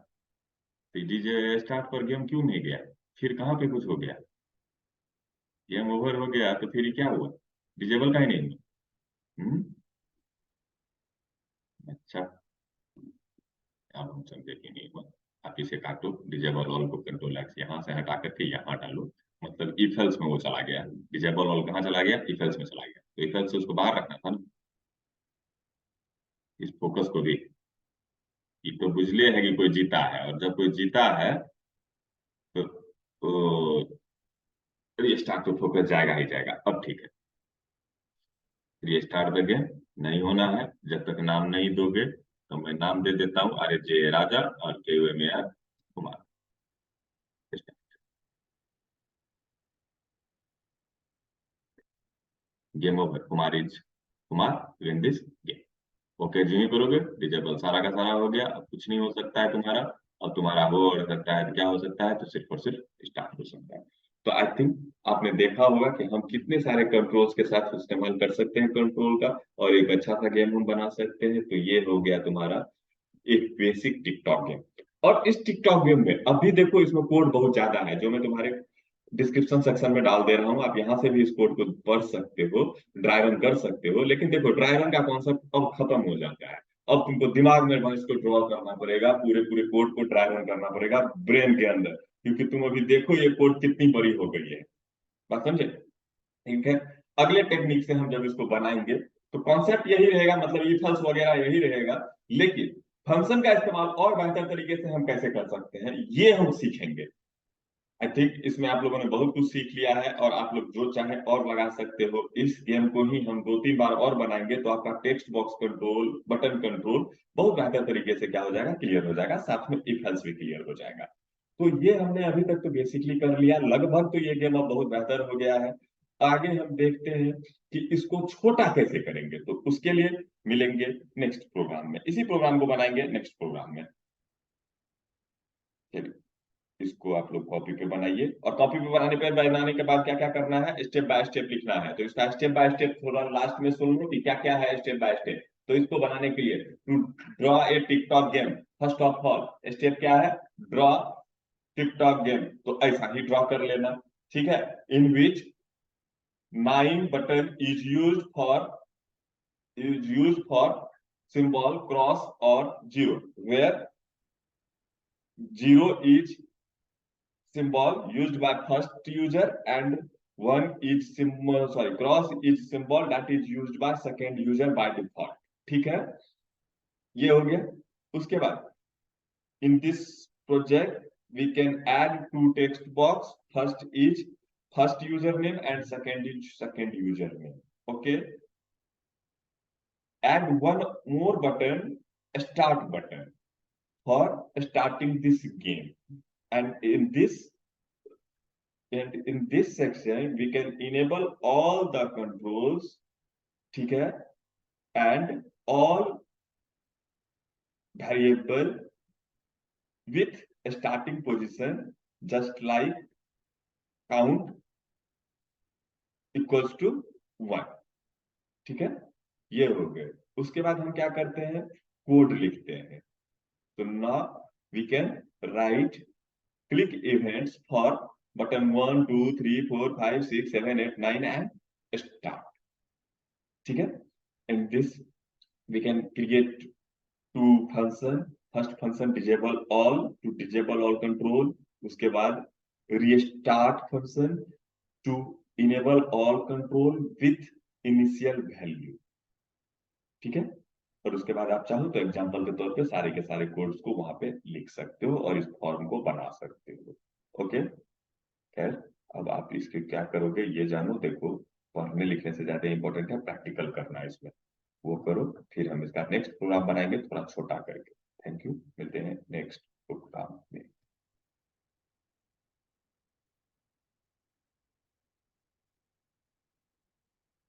तो डीजे स्टार्ट पर गेम क्यों नहीं गया? फिर कहाँ पे कुछ हो गया? गेम ओवर हो गया तो फिर क्या हुआ? डिजेबल का ही नहीं हुआ। अच्छा, अब हम समझे कि नहीं हुआ। आप इसे काटो, डिजेबल ऑल को कंट्रोल एक्स यहाँ से हटा करके यहाँ डालो, मतलब इफ एल्स में वो चला गया। डिजेबल ऑल कहाँ चला गया? इफ एल्स में चला गया, तो इफ एल्स से उसको बाहर रखना था ना। इस फोकस को भी, ये तो बुझले है कि कोई जीता है, और जब कोई जीता है तो रीस्टार्ट तो फोकस जाएगा ही जाएगा। अब ठीक है, रीस्टार्ट द गेम नहीं होना है जब तक नाम नहीं दोगे। तो मैं नाम दे देता हूँ, आर जे राजा और K U M A R Kumar. Game over, Kumar is Kumar win this game. Okay जी, नहीं करोगे, डिजेबल सारा का सारा हो गया, अब कुछ नहीं हो सकता है तुम्हारा। अब तुम्हारा हो सकता है तो क्या हो सकता है? तो सिर्फ और सिर्फ स्टार्ट हो सकता है। तो आई थिंक आपने देखा होगा कि हम कितने सारे कंट्रोल्स के साथ इस्तेमाल कर सकते हैं कंट्रोल का, और एक अच्छा सा गेम हम बना सकते हैं। तो ये हो गया तुम्हारा एक बेसिक टिकटॉक गेम। और इस टिकटॉक गेम में अभी देखो, इसमें कोड बहुत ज्यादा है जो मैं तुम्हारे डिस्क्रिप्शन सेक्शन में डाल दे रहा हूँ। आप यहाँ से भी इस कोड को पढ़ सकते हो, ड्राई रन कर सकते हो। लेकिन देखो, ड्राई रन का कॉन्सेप्ट अब खत्म हो जाता है। अब तुमको दिमाग में वहां इसको ड्रॉ करना पड़ेगा, पूरे पूरे कोड को ड्राई रन करना पड़ेगा ब्रेन के अंदर, क्योंकि तुम अभी देखो ये कोड कितनी बड़ी हो गई है। बात समझे? ठीक है। अगले टेक्निक से हम जब इसको बनाएंगे तो कॉन्सेप्ट यही रहेगा, मतलब इथल्स वगैरह यही रहेगा, लेकिन फंक्शन का इस्तेमाल और बेहतर तरीके से हम कैसे कर सकते हैं ये हम सीखेंगे। आई थिंक इसमें आप लोगों ने बहुत कुछ सीख लिया है, और आप लोग जो चाहे और लगा सकते हो। इस गेम को ही हम 2-3 बार और बनाएंगे तो आपका text box control, button control बहुत बेहतर तरीके से क्या हो जाएगा? क्लियर हो जाएगा, साथ में इफ एल्स भी क्लियर हो जाएगा। तो ये हमने अभी तक तो बेसिकली कर लिया लगभग, तो ये गेम अब बहुत बेहतर हो गया है। आगे हम देखते हैं कि इसको छोटा कैसे करेंगे, तो उसके लिए मिलेंगे नेक्स्ट प्रोग्राम में, इसी प्रोग्राम को बनाएंगे नेक्स्ट प्रोग्राम में। चलिए, इसको आप लोग कॉपी पे बनाइए, और कॉपी पे बनाने के बाद क्या क्या करना है, स्टेप बाय स्टेप लिखना है। तो इसका स्टेप बाय स्टेप थोड़ा लास्ट में सुन लो कि क्या क्या है स्टेप बाय स्टेप। तो इसको बनाने के लिए, to draw a tic tac game, first of all step क्या है? Draw tic tac game. तो ऐसा ही ड्रॉ कर लेना, ठीक है। In which 9 button is use for symbol cross or zero, where zero is symbol used by first user and one is symbol, sorry, cross is symbol that is used by second user by default। ठीक है, ये हो गया। उसके बाद in this project we can add 2 text box, first is first username and second is second username। okay, add one more button, start button, for starting this game, and in this section we can enable all the controls, ठीक है, and all variable with starting position, just like count equals to 1। ठीक है, ये हो गए। उसके बाद हम क्या करते हैं? कोड लिखते हैं। तो now we can write click events for button 1 2 3 4 5 6 7 8 9 and start. ठीक है, in this we can create 2 function. First function disable all control. उसके बाद restart function to enable all control with initial value. ठीक है, और उसके बाद आप चाहो तो एग्जांपल के तौर पे सारे के सारे कोड्स को वहां पे लिख सकते हो और इस फॉर्म को बना सकते हो। ओके, खैर, अब आप इसके क्या करोगे ये जानो। देखो, पढ़ने लिखने से ज्यादा इंपॉर्टेंट है प्रैक्टिकल करना है इसमें। वो करो, फिर हम इसका नेक्स्ट प्रोग्राम बनाएंगे थोड़ा छोटा करके। थैंक यू, मिलते हैं नेक्स्ट प्रोग्राम में।